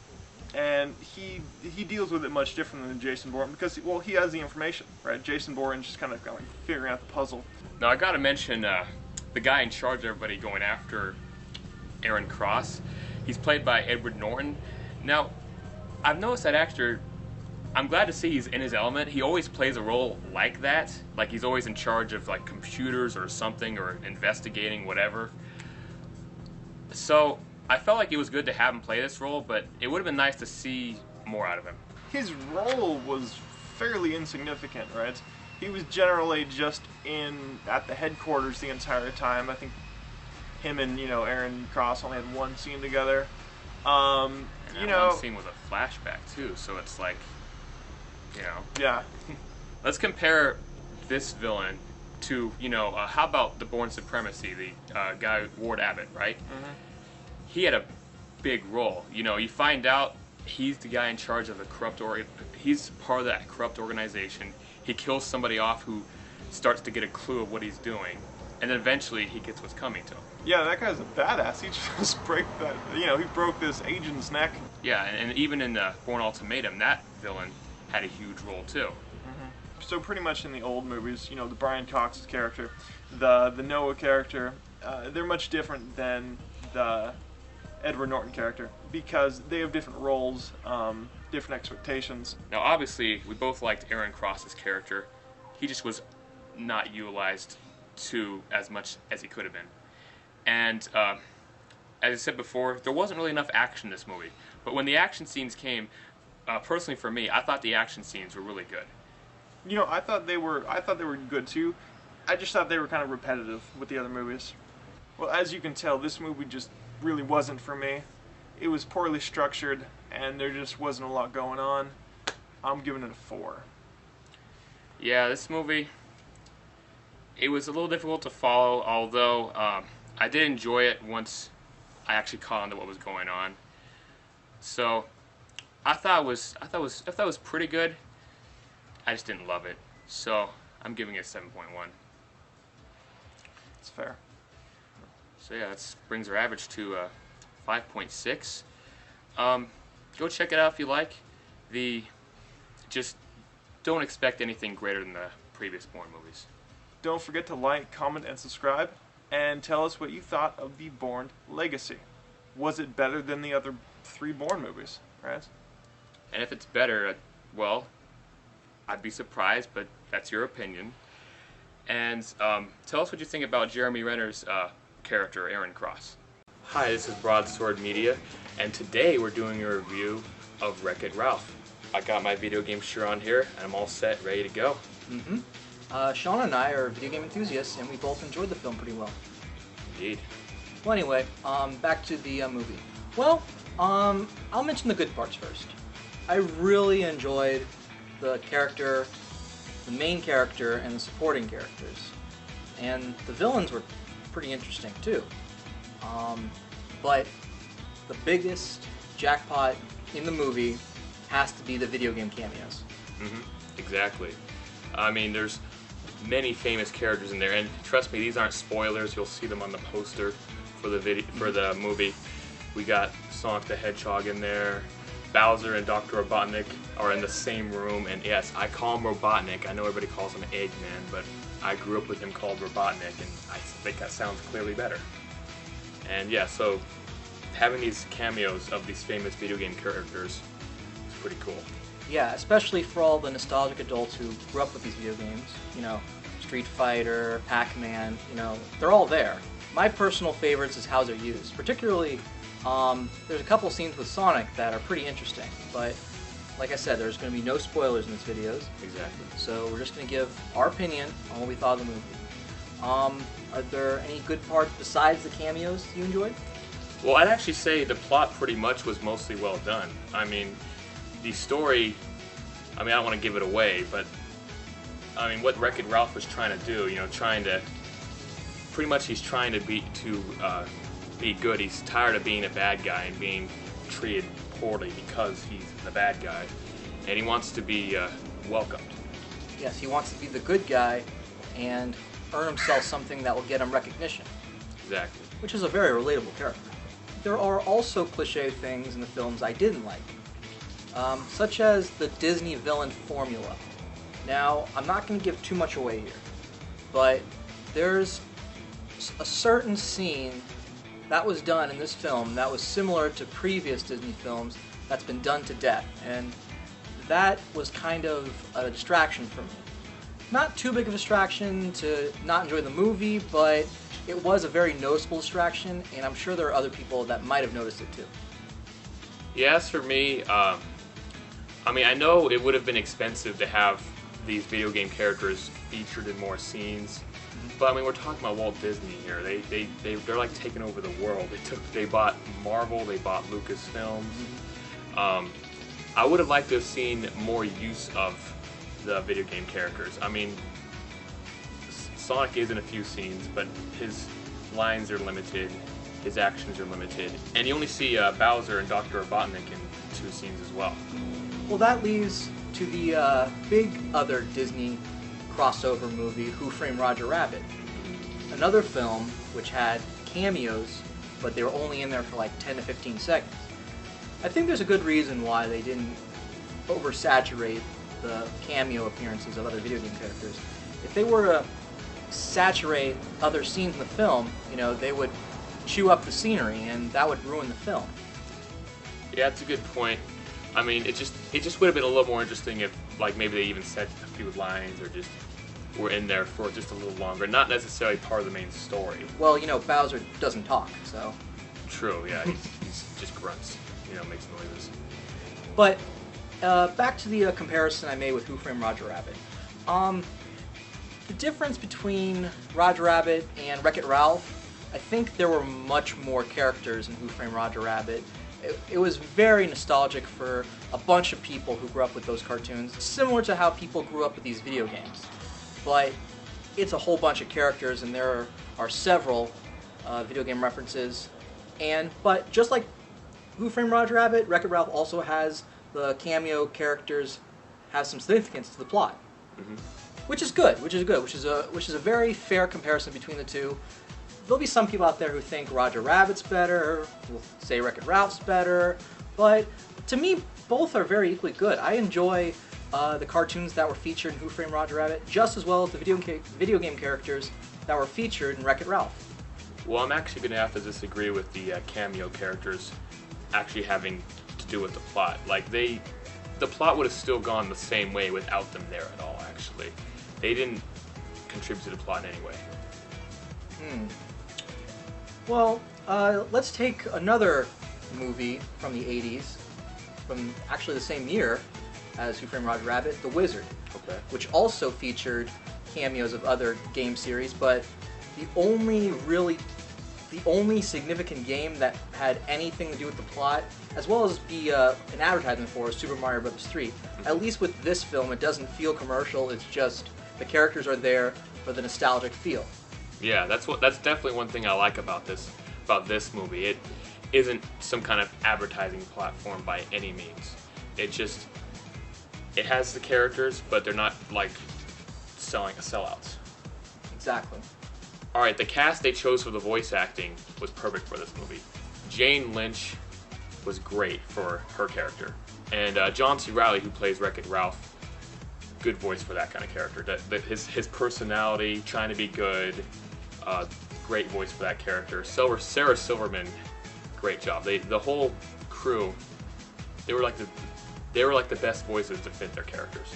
and he deals with it much differently than Jason Bourne because, well, he has the information, right? Jason Bourne's just kind of like figuring out the puzzle. Now, I gotta mention the guy in charge of everybody going after Aaron Cross. He's played by Edward Norton. Now, I've noticed that actor, I'm glad to see he's in his element. He always plays a role like that. Like, he's always in charge of like computers or something, or investigating whatever. So I felt like it was good to have him play this role, but it would have been nice to see more out of him. His role was fairly insignificant, right? He was generally just at the headquarters the entire time. I think him and Aaron Cross only had one scene together. And that one scene was a flashback too, so it's like, Yeah. Let's compare this villain to how about the Bourne Supremacy, the guy Ward Abbott, right? Mm-hmm. He had a big role. You find out he's the guy in charge of he's part of that corrupt organization. He kills somebody off who starts to get a clue of what he's doing. and then eventually he gets what's coming to him. Yeah, that guy's a badass. He just he broke this agent's neck. Yeah, and even in the Bourne Ultimatum, that villain had a huge role too. So pretty much in the old movies, the Brian Cox's character, the Noah character, they're much different than the Edward Norton character because they have different roles, different expectations. Now, obviously, we both liked Aaron Cross's character. He just was not utilized to as much as he could have been. And as I said before, there wasn't really enough action in this movie. But when the action scenes came, personally for me, I thought the action scenes were really good. I thought they were good too. I just thought they were kind of repetitive with the other movies. Well, as you can tell, this movie just really wasn't for me. It was poorly structured, and there just wasn't a lot going on. I'm giving it a 4. Yeah, this movie, it was a little difficult to follow, although I did enjoy it once I actually caught on to what was going on. So I thought it was pretty good. I just didn't love it. So I'm giving it 7.1. It's fair. So yeah, that brings our average to 5.6. Go check it out if you like. Just don't expect anything greater than the previous Bourne movies. Don't forget to like, comment, and subscribe, and tell us what you thought of the Bourne Legacy. Was it better than the other 3 Bourne movies, right? And if it's better, well, I'd be surprised, but that's your opinion. And tell us what you think about Jeremy Renner's character, Aaron Cross. Hi, this is BroadswordMedia, and today we're doing a review of Wreck-It Ralph. I got my video game shirt on here, and I'm all set, ready to go. Sean and I are video game enthusiasts, and we both enjoyed the film pretty well. Indeed. Well, anyway, back to the movie. Well, I'll mention the good parts first. I really enjoyed the main character, and the supporting characters. And the villains were pretty interesting, too. But the biggest jackpot in the movie has to be the video game cameos. Exactly. I mean, there's many famous characters in there, and trust me, these aren't spoilers. You'll see them on the poster for the movie. We got Sonic the Hedgehog in there. Bowser and Dr. Robotnik are in the same room, and yes, I call him Robotnik. I know everybody calls him Eggman, but I grew up with him called Robotnik, and I think that sounds clearly better. And yeah, so having these cameos of these famous video game characters is pretty cool. Yeah, especially for all the nostalgic adults who grew up with these video games. Street Fighter, Pac-Man, they're all there. My personal favorites is how they're used. Particularly, there's a couple scenes with Sonic that are pretty interesting, but like I said, there's going to be no spoilers in these videos. Exactly. So we're just going to give our opinion on what we thought of the movie. Are there any good parts besides the cameos you enjoyed? Well, I'd actually say the plot pretty much was mostly well done. I mean, the story, I don't want to give it away, but what Wreck-It Ralph was trying to do, he's trying to be good. He's tired of being a bad guy and being treated poorly because he's the bad guy, and he wants to be welcomed. Yes, he wants to be the good guy and earn himself something that will get him recognition. Exactly. Which is a very relatable character. There are also cliche things in the films I didn't like, such as the Disney villain formula. Now, I'm not going to give too much away here, but there's a certain scene that was done in this film that was similar to previous Disney films that's been done to death, and that was kind of a distraction for me. Not too big of a distraction to not enjoy the movie, but it was a very noticeable distraction, and I'm sure there are other people that might have noticed it too. Yeah, as for me, I know it would have been expensive to have these video game characters featured in more scenes, but we're talking about Walt Disney here. They're like taking over the world. They bought Marvel, they bought Lucasfilms. I would have liked to have seen more use of the video game characters. Sonic is in a few scenes, but his lines are limited, his actions are limited, and you only see Bowser and Dr. Robotnik in 2 scenes as well. Well, that leads to the big other Disney crossover movie, Who Framed Roger Rabbit. another film which had cameos, but they were only in there for like 10 to 15 seconds. I think there's a good reason why they didn't oversaturate the cameo appearances of other video game characters. If they were to saturate other scenes in the film, you know, they would chew up the scenery, and that would ruin the film. Yeah, that's a good point. I mean, it just would have been a little more interesting if, like, maybe they even said a few lines or just were in there for just a little longer, not necessarily part of the main story. Well, you know, Bowser doesn't talk, so. True, yeah, he's just grunts, you know, makes noises. But back to the comparison I made with Who Framed Roger Rabbit. The difference between Roger Rabbit and Wreck-It Ralph, I think there were much more characters in Who Framed Roger Rabbit. It was very nostalgic for a bunch of people who grew up with those cartoons, similar to how people grew up with these video games. But it's a whole bunch of characters, and there are several video game references. But just like Who Framed Roger Rabbit, Wreck-It Ralph also has the cameo characters have some significance to the plot, which is good. Which is a very fair comparison between the two. There'll be some people out there who think Roger Rabbit's better, will say Wreck-It Ralph's better, but to me, both are very equally good. I enjoy the cartoons that were featured in Who Framed Roger Rabbit just as well as the video game characters that were featured in Wreck-It Ralph. Well, I'm actually going to have to disagree with the cameo characters actually having to do with the plot. Like, the plot would have still gone the same way without them there at all, actually. They didn't contribute to the plot in any way. Well, let's take another movie from the 80s, from actually the same year as Who Framed Roger Rabbit, The Wizard, which also featured cameos of other game series, but the only significant game that had anything to do with the plot, as well as be an advertisement for, is Super Mario Bros. 3. At least with this film, it doesn't feel commercial, it's just the characters are there for the nostalgic feel. Yeah, that's definitely one thing I like about this movie. It isn't some kind of advertising platform by any means. It has the characters, but they're not like sellouts. Exactly. All right, the cast they chose for the voice acting was perfect for this movie. Jane Lynch was great for her character, and John C. Reilly, who plays Wreck-It Ralph, good voice for that kind of character. His personality, trying to be good, great voice for that character. Sarah Silverman, great job. The whole crew, they were like the best voices to fit their characters.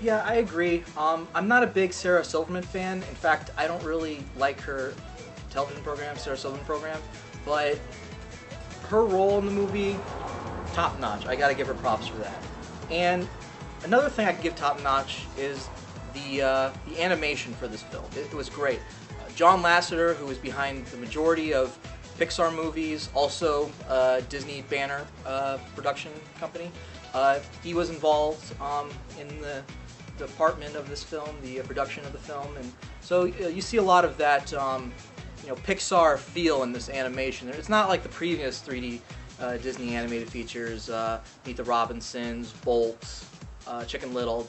Yeah, I agree. I'm not a big Sarah Silverman fan. In fact, I don't really like her television program, Sarah Silverman program, but her role in the movie, top notch. I gotta give her props for that. And another thing I can give top notch is the animation for this film. It was great. John Lasseter, who was behind the majority of Pixar movies, also Disney banner production company, he was involved in the department of this film, the production of the film, and so you see a lot of that Pixar feel in this animation. It's not like the previous 3D Disney animated features, Meet the Robinsons, Bolt, Chicken Little.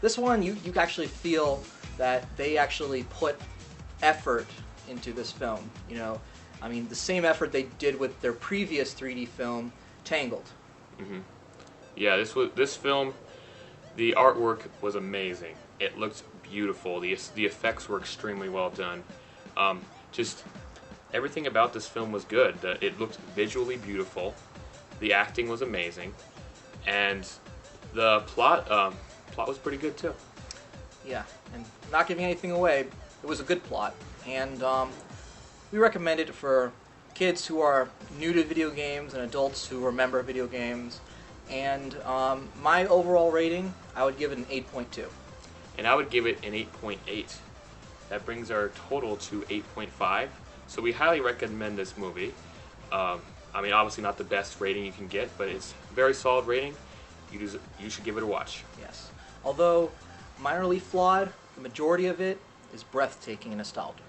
This one, you actually feel that they actually put effort into this film. I mean, the same effort they did with their previous 3D film, Tangled. Yeah, this film, the artwork was amazing. It looked beautiful. The effects were extremely well done. Just everything about this film was good. It looked visually beautiful. The acting was amazing, and the plot was pretty good too. Yeah, and not giving anything away, it was a good plot, and we recommend it for kids who are new to video games and adults who remember video games. And my overall rating, I would give it an 8.2. And I would give it an 8.8. That brings our total to 8.5. So we highly recommend this movie. I mean, obviously not the best rating you can get, but it's a very solid rating. You should give it a watch. Yes. Although minorly flawed, the majority of it is breathtaking and nostalgic.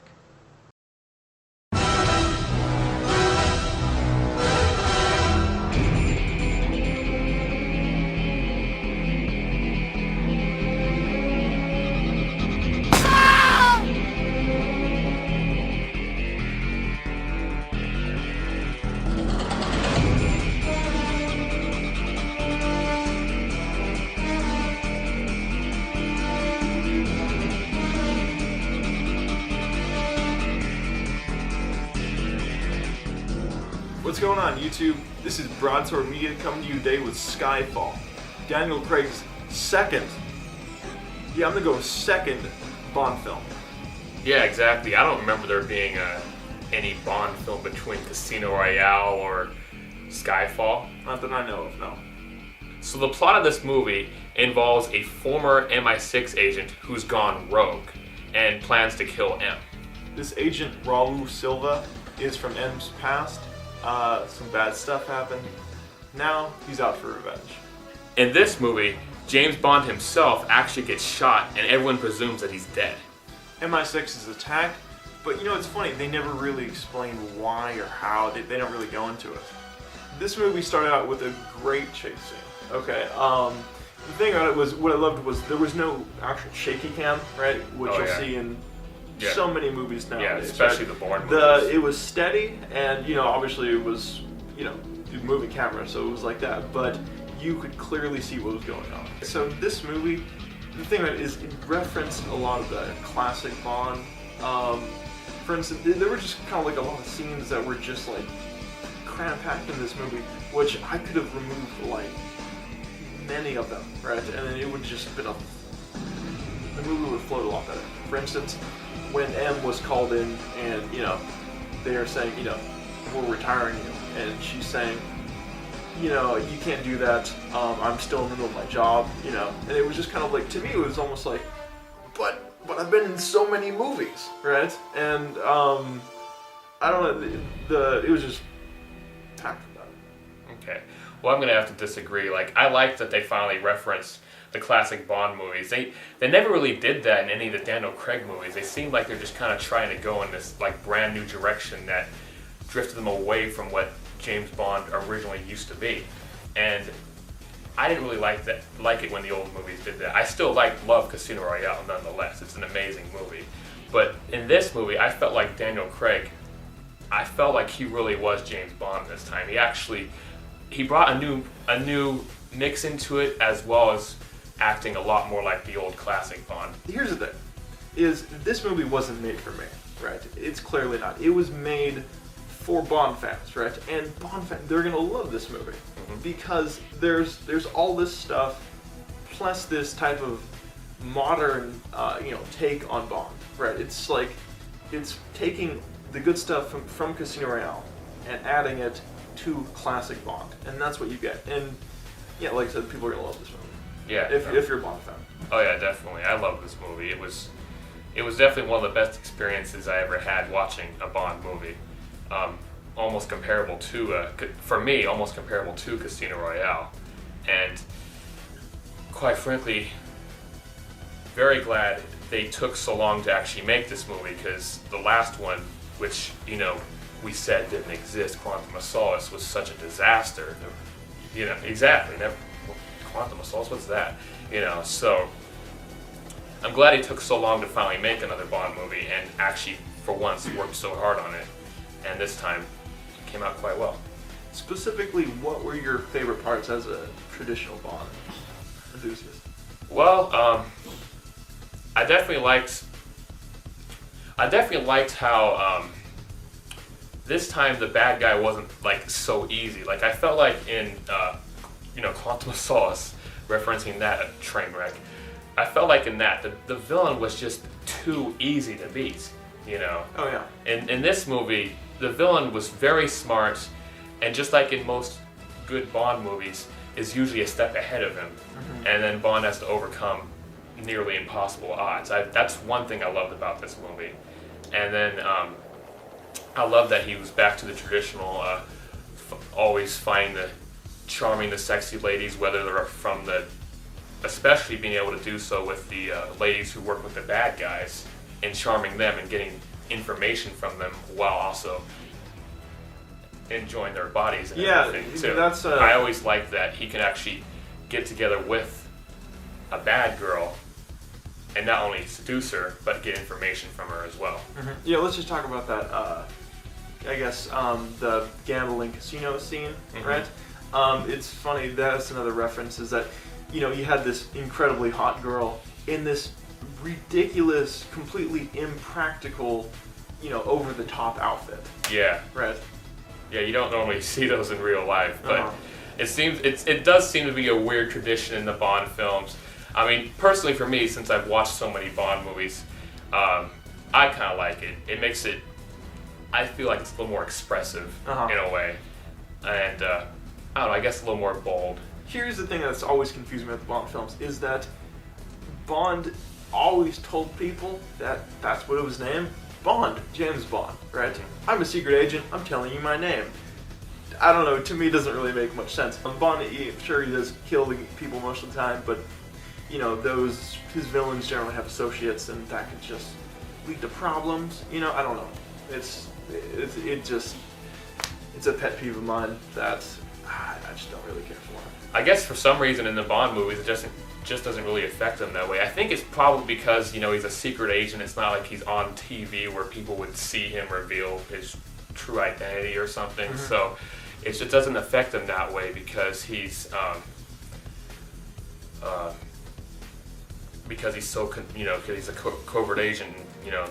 What's going on, YouTube? This is BroadswordMedia coming to you today with Skyfall. Daniel Craig's second, I'm gonna go with second Bond film. Yeah, exactly. I don't remember there being any Bond film between Casino Royale or Skyfall. Not that I know of, no. So the plot of this movie involves a former MI6 agent who's gone rogue and plans to kill M. This agent, Raul Silva, is from M's past. Some bad stuff happened. Now, he's out for revenge. In this movie, James Bond himself actually gets shot and everyone presumes that he's dead. MI6 is attacked, but you know, it's funny, they never really explain why or how. They don't really go into it. This movie started out with a great chase scene. Okay, the thing about it was, what I loved was there was no actual shaky cam, right? Which Oh, you'll yeah. see in Yeah. so many movies nowadays. Yeah, especially right? the Bourne movies. It was steady, and you know, obviously it was, moving camera, so it was like that. But you could clearly see what was going on. So this movie, the thing about it is, it referenced a lot of the classic Bond. For instance, there were just kind of like a lot of scenes that were just like cram-packed in this movie, which I could have removed like many of them, right? And then it would just been the movie would float a lot better. For instance, when M was called in and, they are saying, we're retiring you. And she's saying, you can't do that. I'm still in the middle of my job, And it was just kind of like, to me, it was almost like, but I've been in so many movies, right? And, I don't know, it was just packed with that. Okay. Well, I'm going to have to disagree. Like, I like that they finally referenced the classic Bond movies. They never really did that in any of the Daniel Craig movies. They seemed like they're just kind of trying to go in this like brand new direction that drifted them away from what James Bond originally used to be. And I didn't really like it when the old movies did that. I still love Casino Royale nonetheless. It's an amazing movie. But in this movie, I felt like Daniel Craig, I felt like he really was James Bond this time. He brought a new mix into it, as well as acting a lot more like the old classic Bond. Here's the thing, is this movie wasn't made for me, right? It's clearly not. It was made for Bond fans, right? And Bond fans, they're gonna love this movie because there's all this stuff, plus this type of modern, take on Bond, right? It's like, it's taking the good stuff from Casino Royale and adding it to classic Bond, and that's what you get. And yeah, like I said, people are gonna love this movie. Yeah. If you're a Bond fan. Oh yeah, definitely. I love this movie. It was definitely one of the best experiences I ever had watching a Bond movie. Almost comparable to, for me, almost comparable to Casino Royale. And quite frankly, very glad they took so long to actually make this movie, because the last one, which, we said didn't exist, Quantum of Solace, was such a disaster. Exactly. Quantum of Solace, what's that? So I'm glad it took so long to finally make another Bond movie and actually, for once, worked so hard on it. And this time, it came out quite well. Specifically, what were your favorite parts as a traditional Bond enthusiast? Well, I definitely liked how this time the bad guy wasn't like so easy. Like, I felt like in Quantum of Solace, referencing that train wreck, I felt like in that the villain was just too easy to beat. Oh yeah. In this movie, the villain was very smart, and just like in most good Bond movies, is usually a step ahead of him, and then Bond has to overcome nearly impossible odds. That's one thing I loved about this movie. And then I love that he was back to the traditional, always charming the sexy ladies, whether they're from especially being able to do so with the ladies who work with the bad guys, and charming them and getting information from them while also enjoying their bodies and everything too. I always liked that he can actually get together with a bad girl and not only seduce her, but get information from her as well. Yeah, let's just talk about that. I guess the gambling casino scene, right? It's funny. That's another reference. Is that you had this incredibly hot girl in this ridiculous, completely impractical, over the top outfit. Yeah. Right. Yeah, you don't normally see those in real life, but Uh-huh. it does seem to be a weird tradition in the Bond films. I mean, personally for me, since I've watched so many Bond movies, I kind of like it. It makes it, I feel like it's a little more expressive Uh-huh. in a way, and I don't know, I guess a little more bold. Here's the thing that's always confused me with the Bond films is that Bond always told people that that's what it was named. Bond, James Bond, right? I'm a secret agent, I'm telling you my name. I don't know, to me it doesn't really make much sense. Bond, sure he does kill the people most of the time, but you know, his villains generally have associates and that could just lead to problems. You know, I don't know. It's a pet peeve of mine that I just don't really care for. I guess for some reason in the Bond movies, it just doesn't really affect him that way. I think it's probably because, you know, he's a secret agent. It's not like he's on TV where people would see him reveal his true identity or something. Mm-hmm. So it just doesn't affect him that way because he's so because he's a covert agent. You know,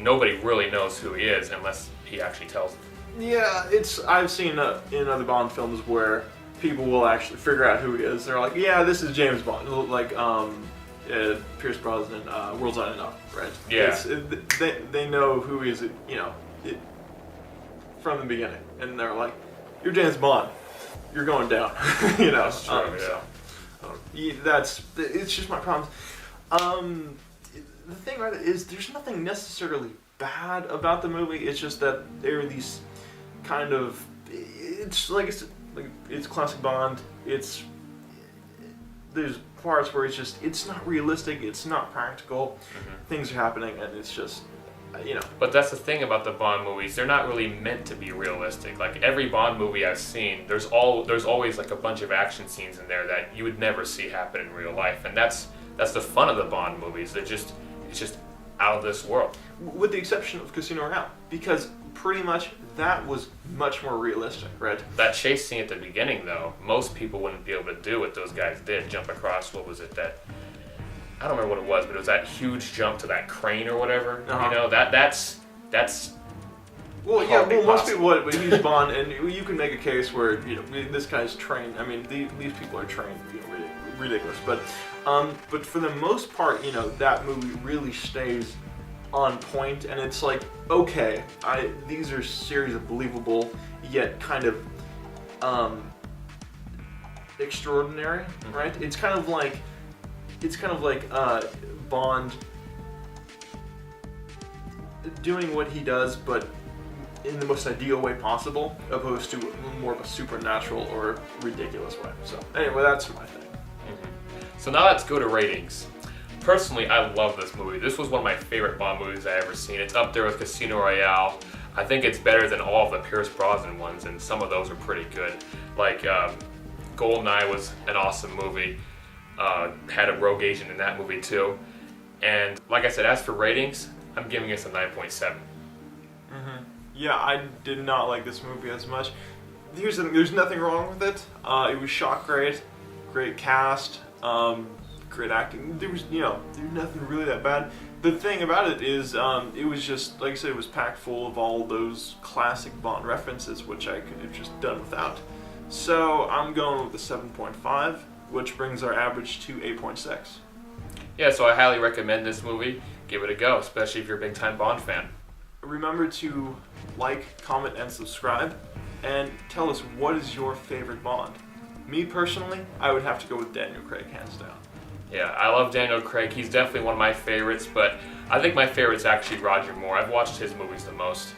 nobody really knows who he is unless he actually tells them. Yeah, I've seen in other Bond films where people will actually figure out who he is. They're like, yeah, this is James Bond. Like Pierce Brosnan, World's Not Enough, right? Yeah. They know who he is, you know, from the beginning, and they're like, you're James Bond. You're going down. You know. That's true. It's just my problem. The thing about it is, there's nothing necessarily bad about the movie. It's just that there are these kind of, it's classic Bond. There's parts where it's not realistic. It's not practical. Mm-hmm. Things are happening, and it's just, you know. But that's the thing about the Bond movies. They're not really meant to be realistic. Like every Bond movie I've seen, there's always like a bunch of action scenes in there that you would never see happen in real life, and that's the fun of the Bond movies. It's just out of this world. With the exception of Casino Royale, because pretty much that was much more realistic, right? That chase scene at the beginning, though, most people wouldn't be able to do what those guys did. Jump across, what was it, I don't remember what it was, but it was that huge jump to that crane or whatever. Uh-huh. You know, that's Well, yeah, hardly most possible. people would, but he's Bond, and you can make a case where, you know, this guy's trained. I mean, these people are trained, you know, ridiculous. But for the most part, you know, that movie really stays on point, and it's like, okay, these are a series of believable yet kind of extraordinary, right? It's kind of like Bond doing what he does, but in the most ideal way possible, opposed to more of a supernatural or ridiculous way. So anyway, that's my thing. So now let's go to ratings. Personally, I love this movie. This was one of my favorite Bond movies I ever seen. It's up there with Casino Royale. I think it's better than all of the Pierce Brosnan ones, and some of those are pretty good. Like GoldenEye was an awesome movie. Had a rogue agent in that movie too. And like I said, as for ratings, I'm giving this a 9.7. Yeah, I did not like this movie as much. Here's the thing, there's nothing wrong with it. It was shot great cast, great acting. There's nothing really that bad. The thing about it is, it was just, like I said, it was packed full of all those classic Bond references, which I could have just done without. So I'm going with a 7.5, which brings our average to 8.6. Yeah, so I highly recommend this movie. Give it a go, especially if you're a big time Bond fan. Remember to like, comment, and subscribe, and tell us what is your favorite Bond. Me personally, I would have to go with Daniel Craig, hands down. Yeah, I love Daniel Craig. He's definitely one of my favorites, but I think my favorite's actually Roger Moore. I've watched his movies the most.